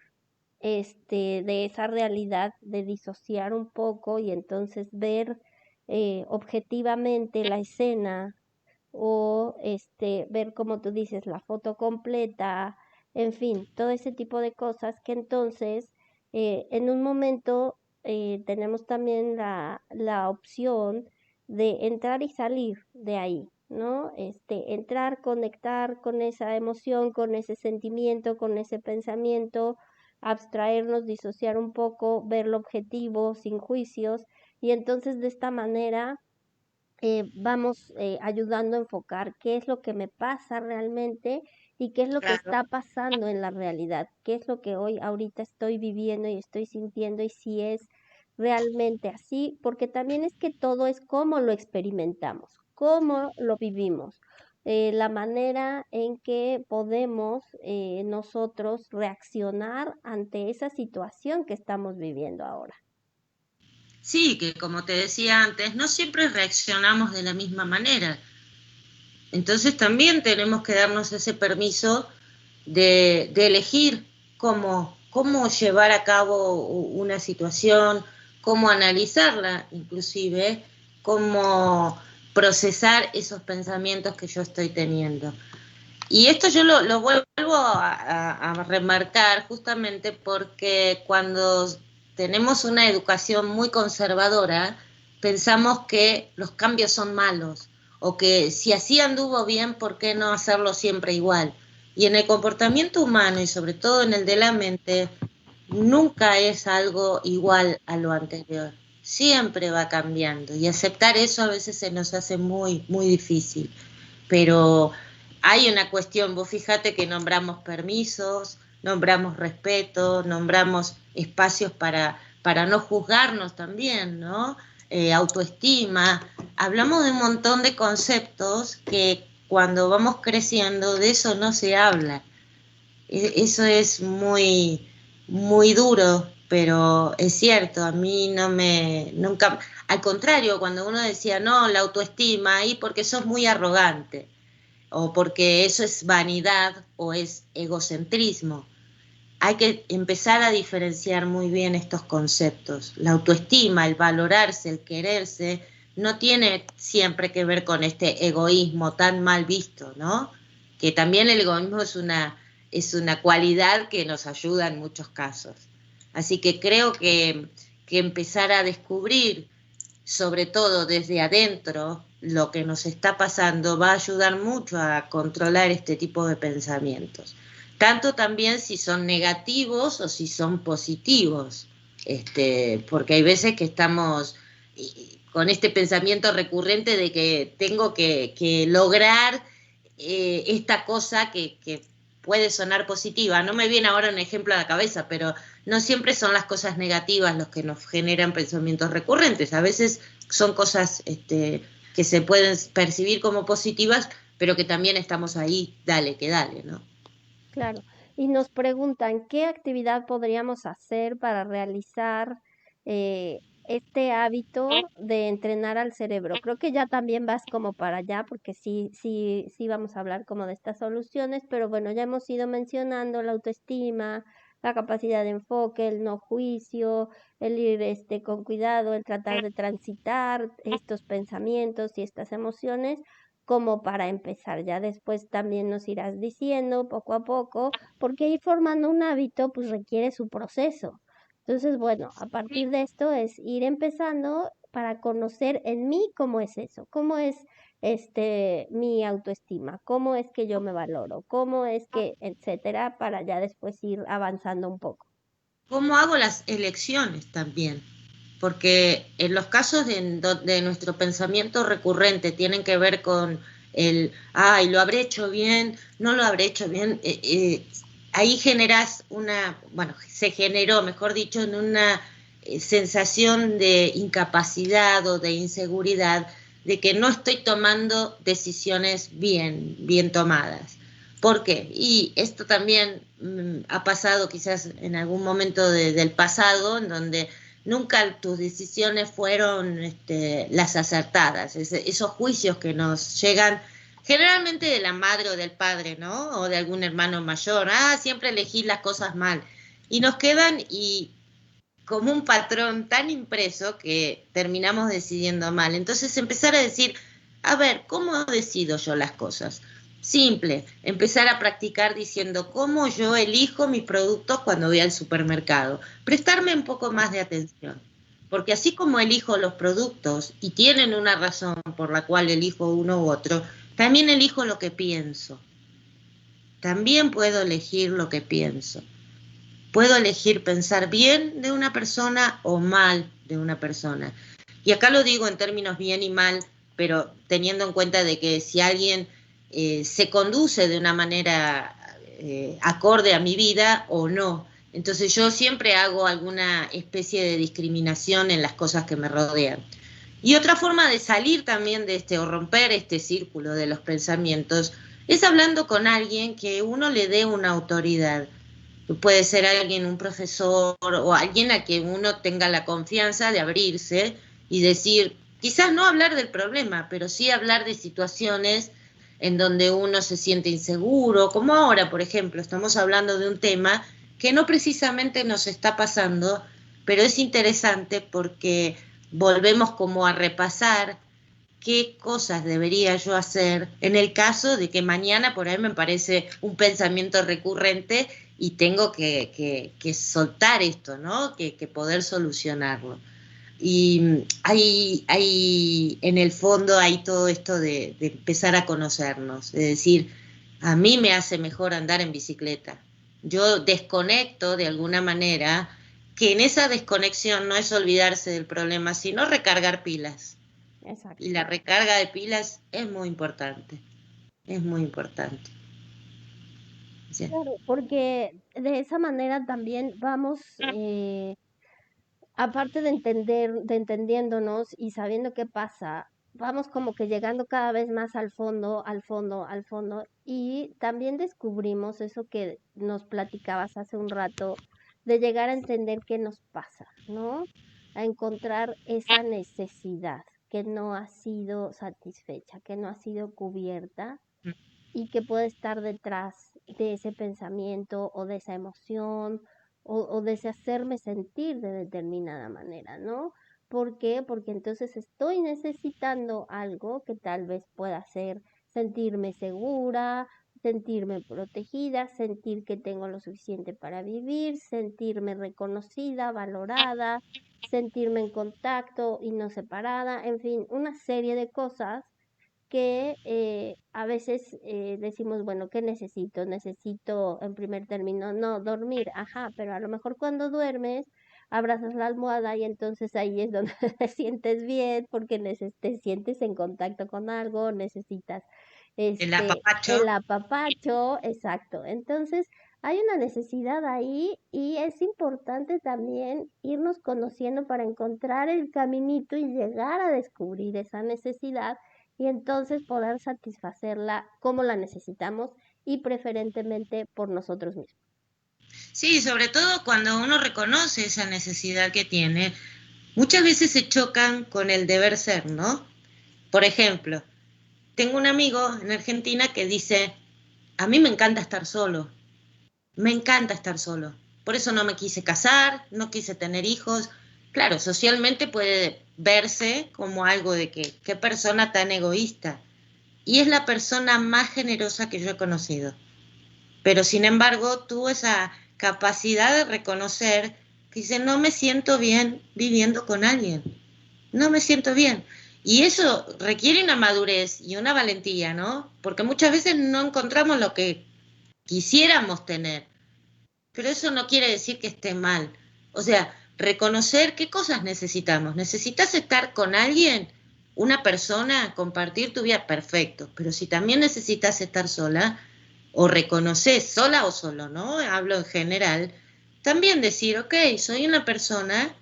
de esa realidad, de disociar un poco y entonces ver objetivamente la escena o ver, como tú dices, la foto completa, en fin, todo ese tipo de cosas que entonces en un momento tenemos también la opción de entrar y salir de ahí, ¿no? Entrar, conectar con esa emoción, con ese sentimiento, con ese pensamiento, abstraernos, disociar un poco, ver lo objetivo, sin juicios, y entonces de esta manera vamos ayudando a enfocar qué es lo que me pasa realmente y qué es lo que Claro. está pasando en la realidad, qué es lo que hoy ahorita estoy viviendo y estoy sintiendo y si es realmente así, porque también es que todo es cómo lo experimentamos, cómo lo vivimos, la manera en que podemos nosotros reaccionar ante esa situación que estamos viviendo ahora. Sí, que como te decía antes, no siempre reaccionamos de la misma manera. Entonces también tenemos que darnos ese permiso de elegir cómo llevar a cabo una situación, cómo analizarla inclusive, cómo procesar esos pensamientos que yo estoy teniendo. Y esto yo lo vuelvo a remarcar justamente porque cuando tenemos una educación muy conservadora, pensamos que los cambios son malos o que si así anduvo bien, ¿por qué no hacerlo siempre igual? Y en el comportamiento humano y sobre todo en el de la mente, nunca es algo igual a lo anterior. Siempre va cambiando y aceptar eso a veces se nos hace muy, muy difícil. Pero hay una cuestión, vos fíjate que nombramos permisos, nombramos respeto, nombramos espacios para no juzgarnos también, ¿no? Autoestima, hablamos de un montón de conceptos que cuando vamos creciendo de eso no se habla. Eso es muy, muy duro, pero es cierto, a mí nunca, al contrario, cuando uno decía, no, la autoestima, ahí porque sos muy arrogante, o porque eso es vanidad o es egocentrismo. Hay que empezar a diferenciar muy bien estos conceptos. La autoestima, el valorarse, el quererse, no tiene siempre que ver con este egoísmo tan mal visto, ¿no? Que también el egoísmo es una cualidad que nos ayuda en muchos casos. Así que creo que empezar a descubrir, sobre todo desde adentro, lo que nos está pasando va a ayudar mucho a controlar este tipo de pensamientos. Tanto también si son negativos o si son positivos, porque hay veces que estamos con este pensamiento recurrente de que tengo que lograr esta cosa que puede sonar positiva. No me viene ahora un ejemplo a la cabeza, pero no siempre son las cosas negativas los que nos generan pensamientos recurrentes. A veces son cosas que se pueden percibir como positivas, pero que también estamos ahí, dale, que dale, ¿no? Claro. Y nos preguntan, ¿qué actividad podríamos hacer para realizar este hábito de entrenar al cerebro? Creo que ya también vas como para allá, porque sí vamos a hablar como de estas soluciones, pero bueno, ya hemos ido mencionando la autoestima, la capacidad de enfoque, el no juicio, el ir con cuidado, el tratar de transitar estos pensamientos y estas emociones como para empezar. Ya después también nos irás diciendo poco a poco, porque ir formando un hábito pues requiere su proceso. Entonces, bueno, a partir de esto es ir empezando para conocer en mí cómo es eso, cómo es mi autoestima, cómo es que yo me valoro, cómo es que, etcétera, para ya después ir avanzando un poco. ¿Cómo hago las elecciones también? Porque en los casos de nuestro pensamiento recurrente tienen que ver con ay, lo habré hecho bien, no lo habré hecho bien, ahí generas bueno, se generó, mejor dicho, en una sensación de incapacidad o de inseguridad, de que no estoy tomando decisiones bien tomadas. ¿Por qué? Y esto también ha pasado quizás en algún momento del pasado, en donde nunca tus decisiones fueron las acertadas, esos juicios que nos llegan generalmente de la madre o del padre, ¿no? O de algún hermano mayor, siempre elegí las cosas mal. Y nos quedan como un patrón tan impreso que terminamos decidiendo mal. Entonces empezar a decir, a ver, ¿cómo decido yo las cosas? Simple, empezar a practicar diciendo cómo yo elijo mis productos cuando voy al supermercado. Prestarme un poco más de atención, porque así como elijo los productos y tienen una razón por la cual elijo uno u otro, también elijo lo que pienso. También puedo elegir lo que pienso. Puedo elegir pensar bien de una persona o mal de una persona. Y acá lo digo en términos bien y mal, pero teniendo en cuenta de que si alguien se conduce de una manera acorde a mi vida o no. Entonces yo siempre hago alguna especie de discriminación en las cosas que me rodean. Y otra forma de salir también de o romper este círculo de los pensamientos es hablando con alguien que uno le dé una autoridad. Puede ser alguien, un profesor o alguien a quien uno tenga la confianza de abrirse y decir, quizás no hablar del problema, pero sí hablar de situaciones en donde uno se siente inseguro, como ahora, por ejemplo, estamos hablando de un tema que no precisamente nos está pasando, pero es interesante porque volvemos como a repasar qué cosas debería yo hacer en el caso de que mañana por ahí me parece un pensamiento recurrente y tengo que soltar esto, ¿no? Que poder solucionarlo. Y en el fondo hay todo esto de empezar a conocernos, de decir, a mí me hace mejor andar en bicicleta. Yo desconecto de alguna manera, que en esa desconexión no es olvidarse del problema, sino recargar pilas. Y Exacto. la recarga de pilas es muy importante. es muy importante. Sí. Claro, porque de esa manera también vamos, aparte de entender, de entendiéndonos y sabiendo qué pasa, vamos como que llegando cada vez más al fondo, al fondo, al fondo, y también descubrimos eso que nos platicabas hace un rato, de llegar a entender qué nos pasa, ¿no? A encontrar esa necesidad que no ha sido satisfecha, que no ha sido cubierta y que puede estar detrás de ese pensamiento o de esa emoción o de ese hacerme sentir de determinada manera, ¿no? ¿Por qué? Porque entonces estoy necesitando algo que tal vez pueda ser sentirme segura, sentirme protegida, sentir que tengo lo suficiente para vivir, sentirme reconocida, valorada, sentirme en contacto y no separada, en fin, una serie de cosas que a veces decimos, bueno, ¿qué necesito? Necesito en primer término, no, dormir, ajá, pero a lo mejor cuando duermes abrazas la almohada y entonces ahí es donde te sientes bien porque te sientes en contacto con algo, necesitas El el apapacho. apapacho, exacto. Entonces, hay una necesidad ahí y es importante también irnos conociendo para encontrar el caminito y llegar a descubrir esa necesidad y entonces poder satisfacerla como la necesitamos y preferentemente por nosotros mismos. Sí, sobre todo cuando uno reconoce esa necesidad que tiene, muchas veces se chocan con el deber ser, ¿no? Por ejemplo, tengo un amigo en Argentina que dice, a mí me encanta estar solo, me encanta estar solo. Por eso no me quise casar, no quise tener hijos. Claro, socialmente puede verse como algo de que, qué persona tan egoísta. Y es la persona más generosa que yo he conocido. Pero sin embargo, tuvo esa capacidad de reconocer que dice, no me siento bien viviendo con alguien, no me siento bien. Y eso requiere una madurez y una valentía, ¿no? Porque muchas veces no encontramos lo que quisiéramos tener, pero eso no quiere decir que esté mal. O sea, reconocer qué cosas necesitamos. ¿Necesitas estar con alguien? Una persona, compartir tu vida, perfecto. Pero si también necesitas estar sola, o reconoces sola o solo, ¿no? Hablo en general, también decir, ok, soy una persona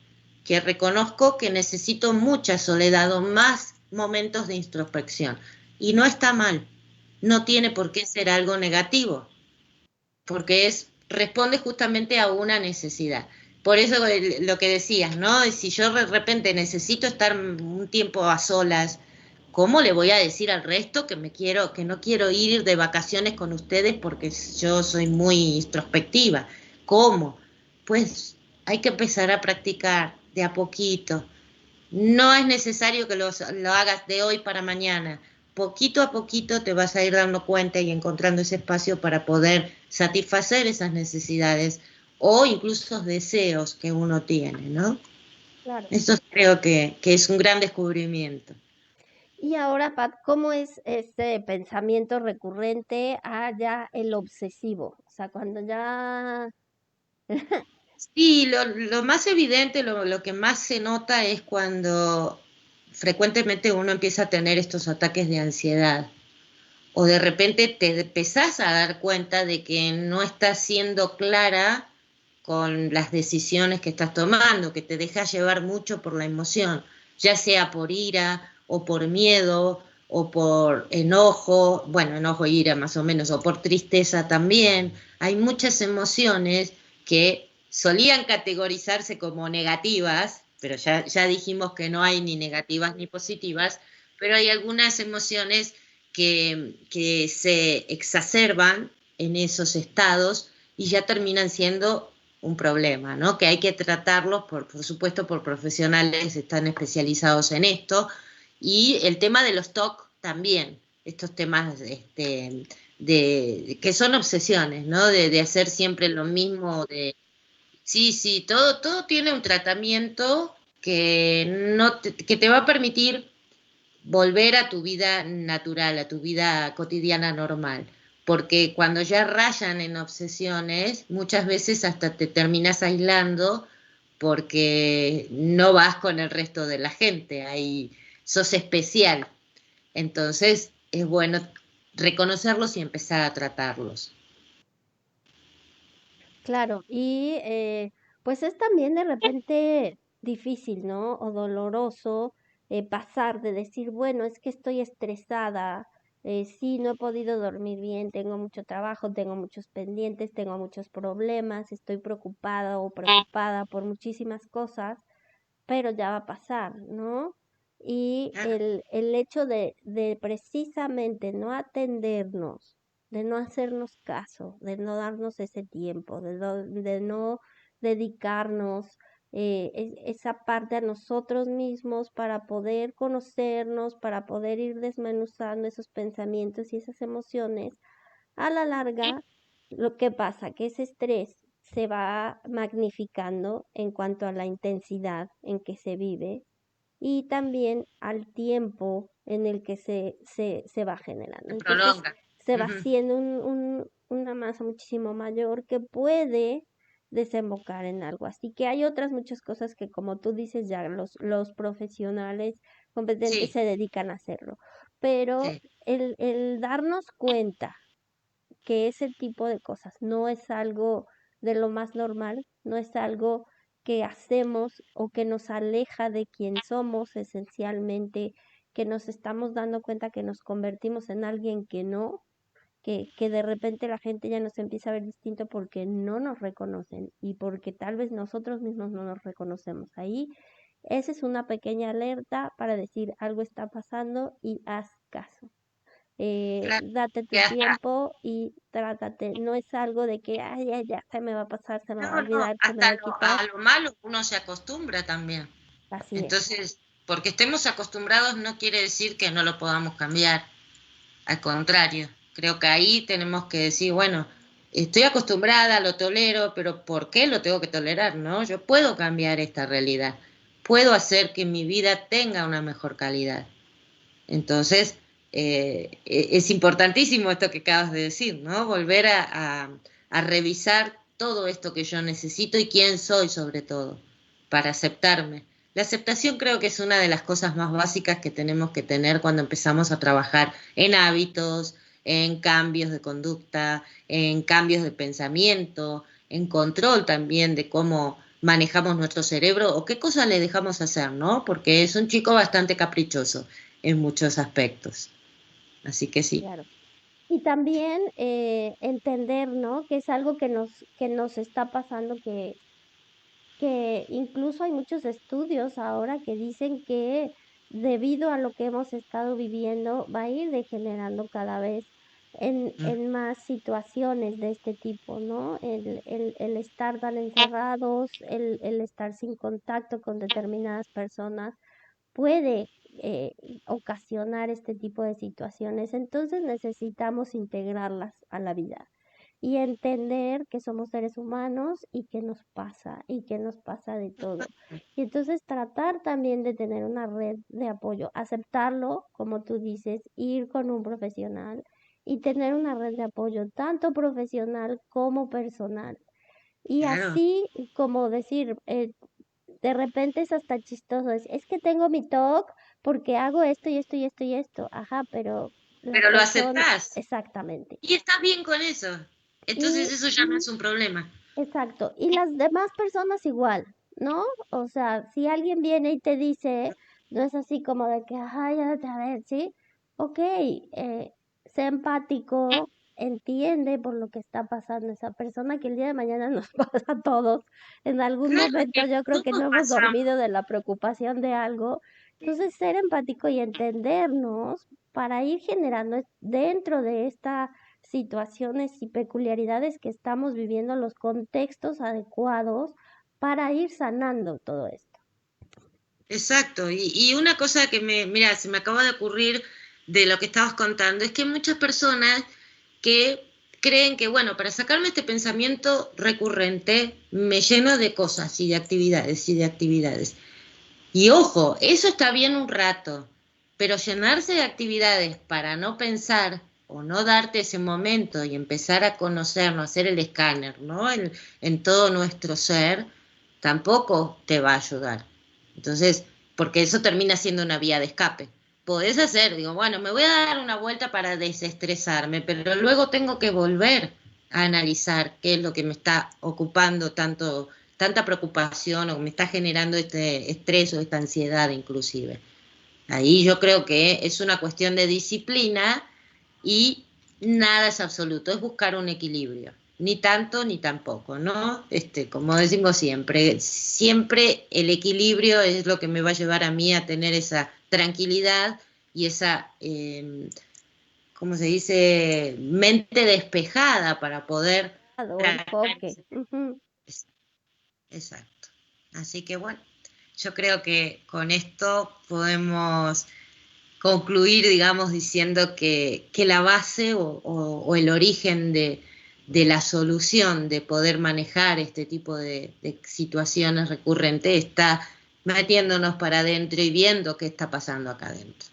que reconozco que necesito mucha soledad o más momentos de introspección. Y no está mal, no tiene por qué ser algo negativo, porque responde justamente a una necesidad. Por eso lo que decías, ¿no? Si yo de repente necesito estar un tiempo a solas, ¿cómo le voy a decir al resto que no quiero ir de vacaciones con ustedes porque yo soy muy introspectiva? ¿Cómo? Pues hay que empezar a practicar de a poquito. No es necesario que lo hagas de hoy para mañana. Poquito a poquito te vas a ir dando cuenta y encontrando ese espacio para poder satisfacer esas necesidades o incluso deseos que uno tiene, ¿no? Claro. Eso creo que es un gran descubrimiento. Y ahora, Pat, ¿cómo es este pensamiento recurrente a ya el obsesivo? O sea, cuando ya... Sí, lo más evidente, lo que más se nota es cuando frecuentemente uno empieza a tener estos ataques de ansiedad o de repente te empezás a dar cuenta de que no estás siendo clara con las decisiones que estás tomando, que te dejas llevar mucho por la emoción, ya sea por ira o por miedo o por enojo, bueno, enojo e ira más o menos, o por tristeza también. Hay muchas emociones que solían categorizarse como negativas, pero ya dijimos que no hay ni negativas ni positivas, pero hay algunas emociones que se exacerban en esos estados y ya terminan siendo un problema, ¿no? Que hay que tratarlos, por supuesto, por profesionales que están especializados en esto. Y el tema de los TOC también, estos temas que son obsesiones, ¿no? De hacer siempre lo mismo, sí, sí, todo tiene un tratamiento que, no que te va a permitir volver a tu vida natural, a tu vida cotidiana normal. Porque cuando ya rayan en obsesiones, muchas veces hasta te terminas aislando porque no vas con el resto de la gente, ahí sos especial. Entonces es bueno reconocerlos y empezar a tratarlos. Claro, y pues es también de repente difícil, ¿no? O doloroso pasar de decir, bueno, es que estoy estresada, sí, no he podido dormir bien, tengo mucho trabajo, tengo muchos pendientes, tengo muchos problemas, estoy preocupada o preocupada por muchísimas cosas, pero ya va a pasar, ¿no? Y Claro. el hecho de precisamente no atendernos, de no hacernos caso, de no darnos ese tiempo, de no dedicarnos esa parte a nosotros mismos para poder conocernos, para poder ir desmenuzando esos pensamientos y esas emociones, a la larga, lo que pasa, que ese estrés se va magnificando en cuanto a la intensidad en que se vive y también al tiempo en el que se va generando. Se Entonces prolonga. se va Ujú. haciendo una masa muchísimo mayor que puede desembocar en algo. Así que hay otras muchas cosas que, como tú dices, ya los profesionales competentes Sí, se dedican a hacerlo. Pero sí. el darnos cuenta que ese tipo de cosas no es algo de lo más normal, no es algo que hacemos o que nos aleja de quien somos esencialmente, que nos estamos dando cuenta que nos convertimos en alguien que no, que de repente la gente ya nos empieza a ver distinto porque no nos reconocen y porque tal vez nosotros mismos no nos reconocemos ahí. Esa es una pequeña alerta para decir algo está pasando y haz caso. Claro. Date Que tu hasta, tiempo y trátate. No es algo de que, ay, ya, ya, se me va a pasar, se me no, va a no, olvidar, se me va hasta a quitar. a lo malo uno se acostumbra también. Así es. Entonces, porque estemos acostumbrados no quiere decir que no lo podamos cambiar. Al contrario, creo que ahí tenemos que decir, bueno, estoy acostumbrada, lo tolero, pero ¿por qué lo tengo que tolerar? ¿No? Yo puedo cambiar esta realidad. Puedo hacer que mi vida tenga una mejor calidad. Entonces, es importantísimo esto que acabas de decir, ¿no? Volver a revisar todo esto que yo necesito y quién soy sobre todo, para aceptarme. La aceptación creo que es una de las cosas más básicas que tenemos que tener cuando empezamos a trabajar en hábitos, en cambios de conducta, en cambios de pensamiento, en control también de cómo manejamos nuestro cerebro o qué cosas le dejamos hacer, ¿no? Porque es un chico bastante caprichoso en muchos aspectos. Así que sí. Claro. Y también entender, ¿no? Que es algo que nos está pasando, que incluso hay muchos estudios ahora que dicen que debido a lo que hemos estado viviendo, va a ir degenerando cada vez Mm. en más situaciones de este tipo, ¿no? El estar tan encerrados, el estar sin contacto con determinadas personas puede eh, ocasionar este tipo de situaciones. Entonces necesitamos integrarlas a la vida y entender que somos seres humanos y que nos pasa y que nos pasa de todo. Y entonces tratar también de tener una red de apoyo, aceptarlo, como tú dices, ir con un profesional y tener una red de apoyo tanto profesional como personal. Y Claro, así como decir, de repente es hasta chistoso, es que tengo mi TOC porque hago esto y esto y esto y esto. Ajá, pero las pero lo personas, aceptás exactamente. y estás bien con eso. Entonces Y eso ya no es un problema. exacto. Y las demás personas igual, ¿no? O sea, si alguien viene y te dice, no es así como de que, ay, ya a ver, ¿sí? Ok, sé empático, entiende por lo que está pasando esa persona, que el día de mañana nos pasa a todos. En algún Claro momento que yo creo que todos no hemos pasamos. dormido de la preocupación de algo. Entonces, ser empático y entendernos para ir generando dentro de esta situaciones y peculiaridades que estamos viviendo, los contextos adecuados para ir sanando todo esto. Exacto. Y una cosa que mira, se me acaba de ocurrir de lo que estabas contando, es que hay muchas personas que creen que, bueno, para sacarme este pensamiento recurrente, me lleno de cosas y de actividades y de actividades. Y ojo, eso está bien un rato, pero llenarse de actividades para no pensar o no darte ese momento y empezar a conocernos, hacer el escáner, ¿no? En todo nuestro ser, tampoco te va a ayudar. Entonces, porque eso termina siendo una vía de escape. podés hacer, digo, bueno, me voy a dar una vuelta para desestresarme, pero luego tengo que volver a analizar qué es lo que me está ocupando tanta preocupación o me está generando este estrés o esta ansiedad inclusive. Ahí yo creo que es una cuestión de disciplina y nada es absoluto, es buscar un equilibrio, ni tanto ni tampoco, ¿no? Como decimos siempre, siempre el equilibrio es lo que me va a llevar a mí a tener esa tranquilidad y esa, ¿cómo se dice?, mente despejada para poder trabajar. Enfoque. Ujú. Exacto. Así que bueno, yo creo que con esto podemos concluir, digamos, diciendo que la base o el origen de la solución de poder manejar este tipo de situaciones recurrentes está metiéndonos para adentro y viendo qué está pasando acá adentro.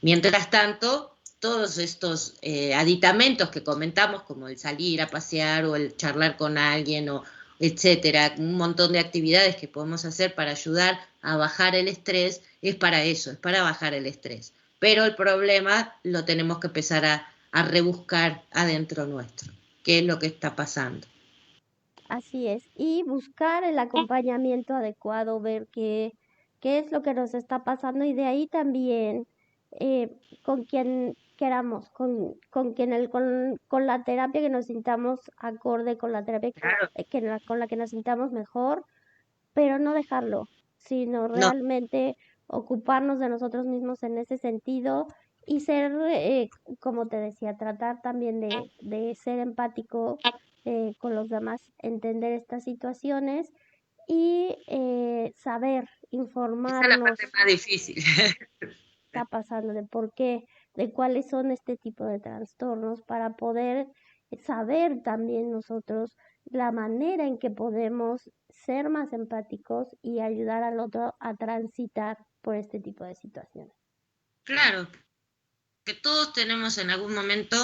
Mientras tanto, todos estos aditamentos que comentamos, como el salir a pasear o el charlar con alguien o etcétera, un montón de actividades que podemos hacer para ayudar a bajar el estrés, es para eso, es para bajar el estrés. Pero el problema lo tenemos que empezar a rebuscar adentro nuestro, qué es lo que está pasando. Así es. Y buscar el acompañamiento adecuado, ver qué es lo que nos está pasando y de ahí también con quien queramos, con la terapia que nos sintamos acorde, con la terapia Claro. con la que nos sintamos mejor, pero no dejarlo, sino No, realmente ocuparnos de nosotros mismos en ese sentido y ser, como te decía, tratar también de ser empático con los demás, entender estas situaciones y saber esa es la informarnos parte más difícil. está pasando, de por qué, de cuáles son este tipo de trastornos, para poder saber también nosotros la manera en que podemos ser más empáticos y ayudar al otro a transitar por este tipo de situaciones. Claro, que todos tenemos en algún momento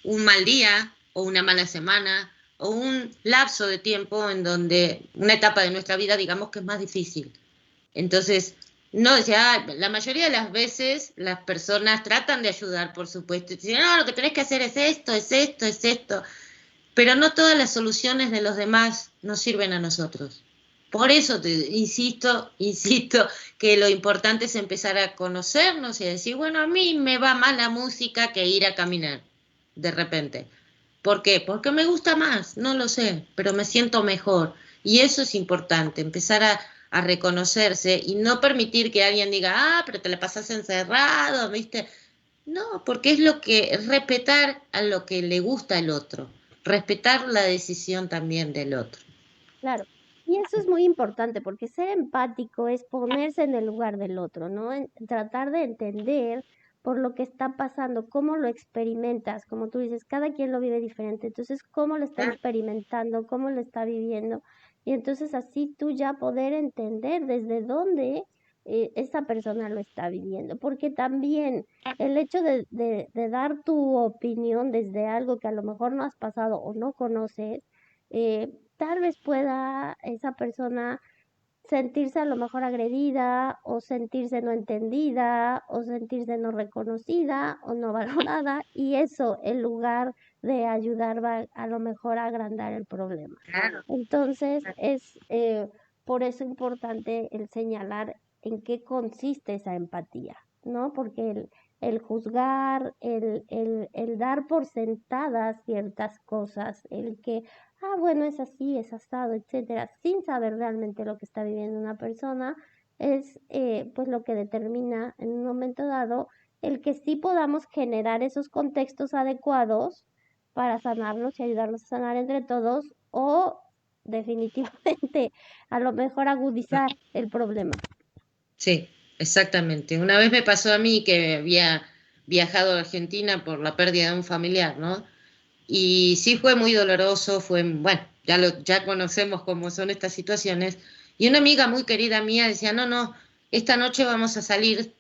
un mal día o una mala semana o un lapso de tiempo en donde una etapa de nuestra vida digamos que es más difícil. Entonces, no, ya la mayoría de las veces las personas tratan de ayudar, por supuesto, y dicen, no, lo que tenés que hacer es esto, es esto, es esto, pero no todas las soluciones de los demás nos sirven a nosotros. Por eso te insisto, que lo importante es empezar a conocernos y a decir, bueno, a mí me va más la música que ir a caminar, de repente. ¿Por qué? Porque me gusta más, no lo sé, pero me siento mejor. Y eso es importante, empezar a reconocerse y no permitir que alguien diga, ah, pero te la pasas encerrado, ¿viste? No, porque es respetar a lo que le gusta al otro, respetar la decisión también del otro. Claro. Y eso es muy importante porque ser empático es ponerse en el lugar del otro, ¿no? Tratar de entender por lo que está pasando, cómo lo experimentas, como tú dices, cada quien lo vive diferente, entonces cómo lo está experimentando, cómo lo está viviendo, y entonces así tú ya poder entender desde dónde esa persona lo está viviendo, porque también el hecho de dar tu opinión desde algo que a lo mejor no has pasado o no conoces, tal vez pueda esa persona sentirse a lo mejor agredida o sentirse no entendida o sentirse no reconocida o no valorada y eso en lugar de ayudar va a lo mejor a agrandar el problema. Claro. Entonces es por eso importante el señalar en qué consiste esa empatía, ¿no? Porque el juzgar, el dar por sentadas ciertas cosas, el que bueno, es así, es asado, etcétera, sin saber realmente lo que está viviendo una persona, es pues lo que determina en un momento dado el que sí podamos generar esos contextos adecuados para sanarnos y ayudarnos a sanar entre todos o definitivamente a lo mejor agudizar el problema. Sí, exactamente. Una vez me pasó a mí que había viajado a Argentina por la pérdida de un familiar, ¿no? Y sí fue muy doloroso, bueno, ya conocemos cómo son estas situaciones. Y una amiga muy querida mía decía, no, no, esta noche vamos a salir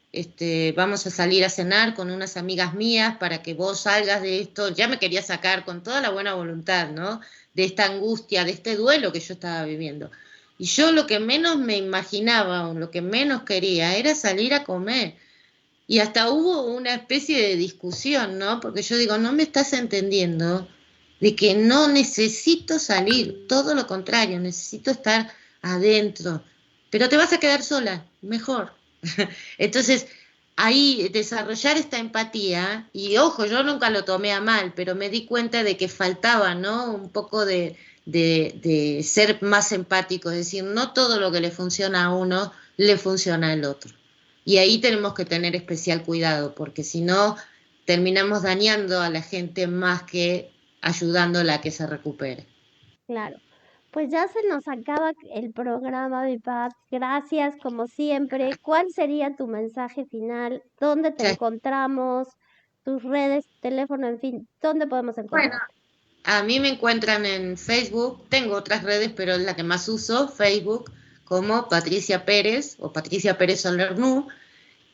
a cenar con unas amigas mías para que vos salgas de esto. Ya me quería sacar con toda la buena voluntad, ¿no? De esta angustia, de este duelo que yo estaba viviendo. Y yo lo que menos me imaginaba o lo que menos quería era salir a comer. Y hasta hubo una especie de discusión, ¿no? Porque yo digo, no me estás entendiendo de que no necesito salir, todo lo contrario, necesito estar adentro, pero te vas a quedar sola, mejor. Entonces, ahí desarrollar esta empatía, y ojo, yo nunca lo tomé a mal, pero me di cuenta de que faltaba, ¿no? Un poco de ser más empático, es decir, no todo lo que le funciona a uno le funciona al otro. Y ahí tenemos que tener especial cuidado, porque si no, terminamos dañando a la gente más que ayudándola a que se recupere. Claro. Pues ya se nos acaba el programa, mi Pat. Gracias, como siempre. ¿Cuál sería tu mensaje final? ¿Dónde te Ya, encontramos? Tus redes, teléfono, en fin, ¿dónde podemos bueno, encontrarte? a mí me encuentran en Facebook, tengo otras redes, pero es la que más uso, Facebook, como Patricia Pérez o Patricia Pérez Solernú.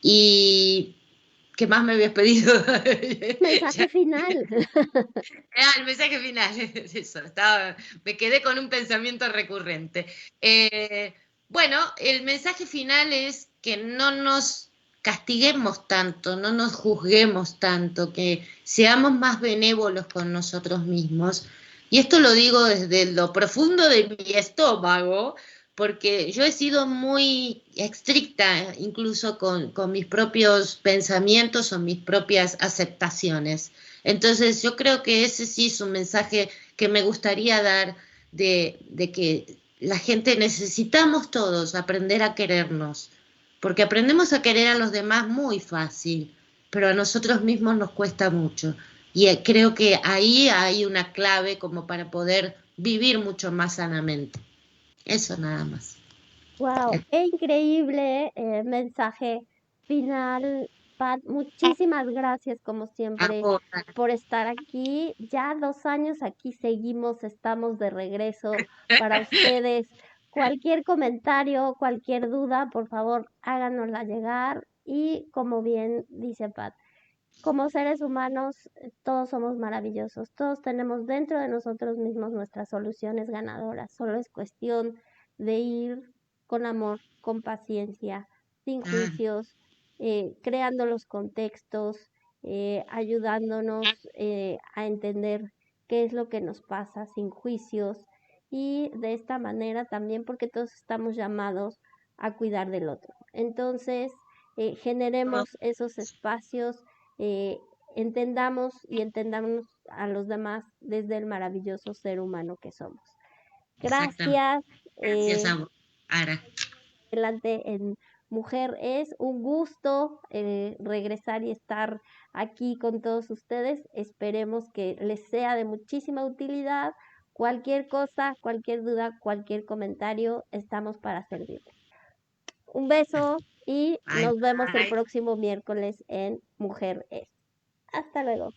¿Y qué más me habías pedido? Mensaje Ya. final. El mensaje final, eso, me quedé con un pensamiento recurrente. Bueno, el mensaje final es que no nos castiguemos tanto, no nos juzguemos tanto, que seamos más benévolos con nosotros mismos. Y esto lo digo desde lo profundo de mi estómago, porque yo he sido muy estricta incluso con mis propios pensamientos o mis propias aceptaciones. Entonces yo creo que ese sí es un mensaje que me gustaría dar de que la gente necesitamos todos aprender a querernos, porque aprendemos a querer a los demás muy fácil, pero a nosotros mismos nos cuesta mucho. Y creo que ahí hay una clave como para poder vivir mucho más sanamente. Eso nada más. Wow, qué increíble mensaje final, Pat. Muchísimas gracias, como siempre, Ahora, por estar aquí. Ya 2 años aquí seguimos, estamos de regreso para ustedes. Cualquier comentario, cualquier duda, por favor, háganosla llegar. Y como bien dice Pat, como seres humanos, todos somos maravillosos. Todos tenemos dentro de nosotros mismos nuestras soluciones ganadoras. Solo es cuestión de ir con amor, con paciencia, sin ah, juicios, creando los contextos, ayudándonos a entender qué es lo que nos pasa sin juicios y de esta manera también porque todos estamos llamados a cuidar del otro. Entonces, generemos esos espacios, eh, entendamos y entendamos a los demás desde el maravilloso ser humano que somos. exactamente. Gracias. Gracias a vos, Ara. Adelante en Mujer es un gusto regresar y estar aquí con todos ustedes. Esperemos que les sea de muchísima utilidad. Cualquier cosa, cualquier duda, cualquier comentario, estamos para servirles. Un beso y Bye nos vemos el bye. próximo miércoles en Mujer es. Hasta luego.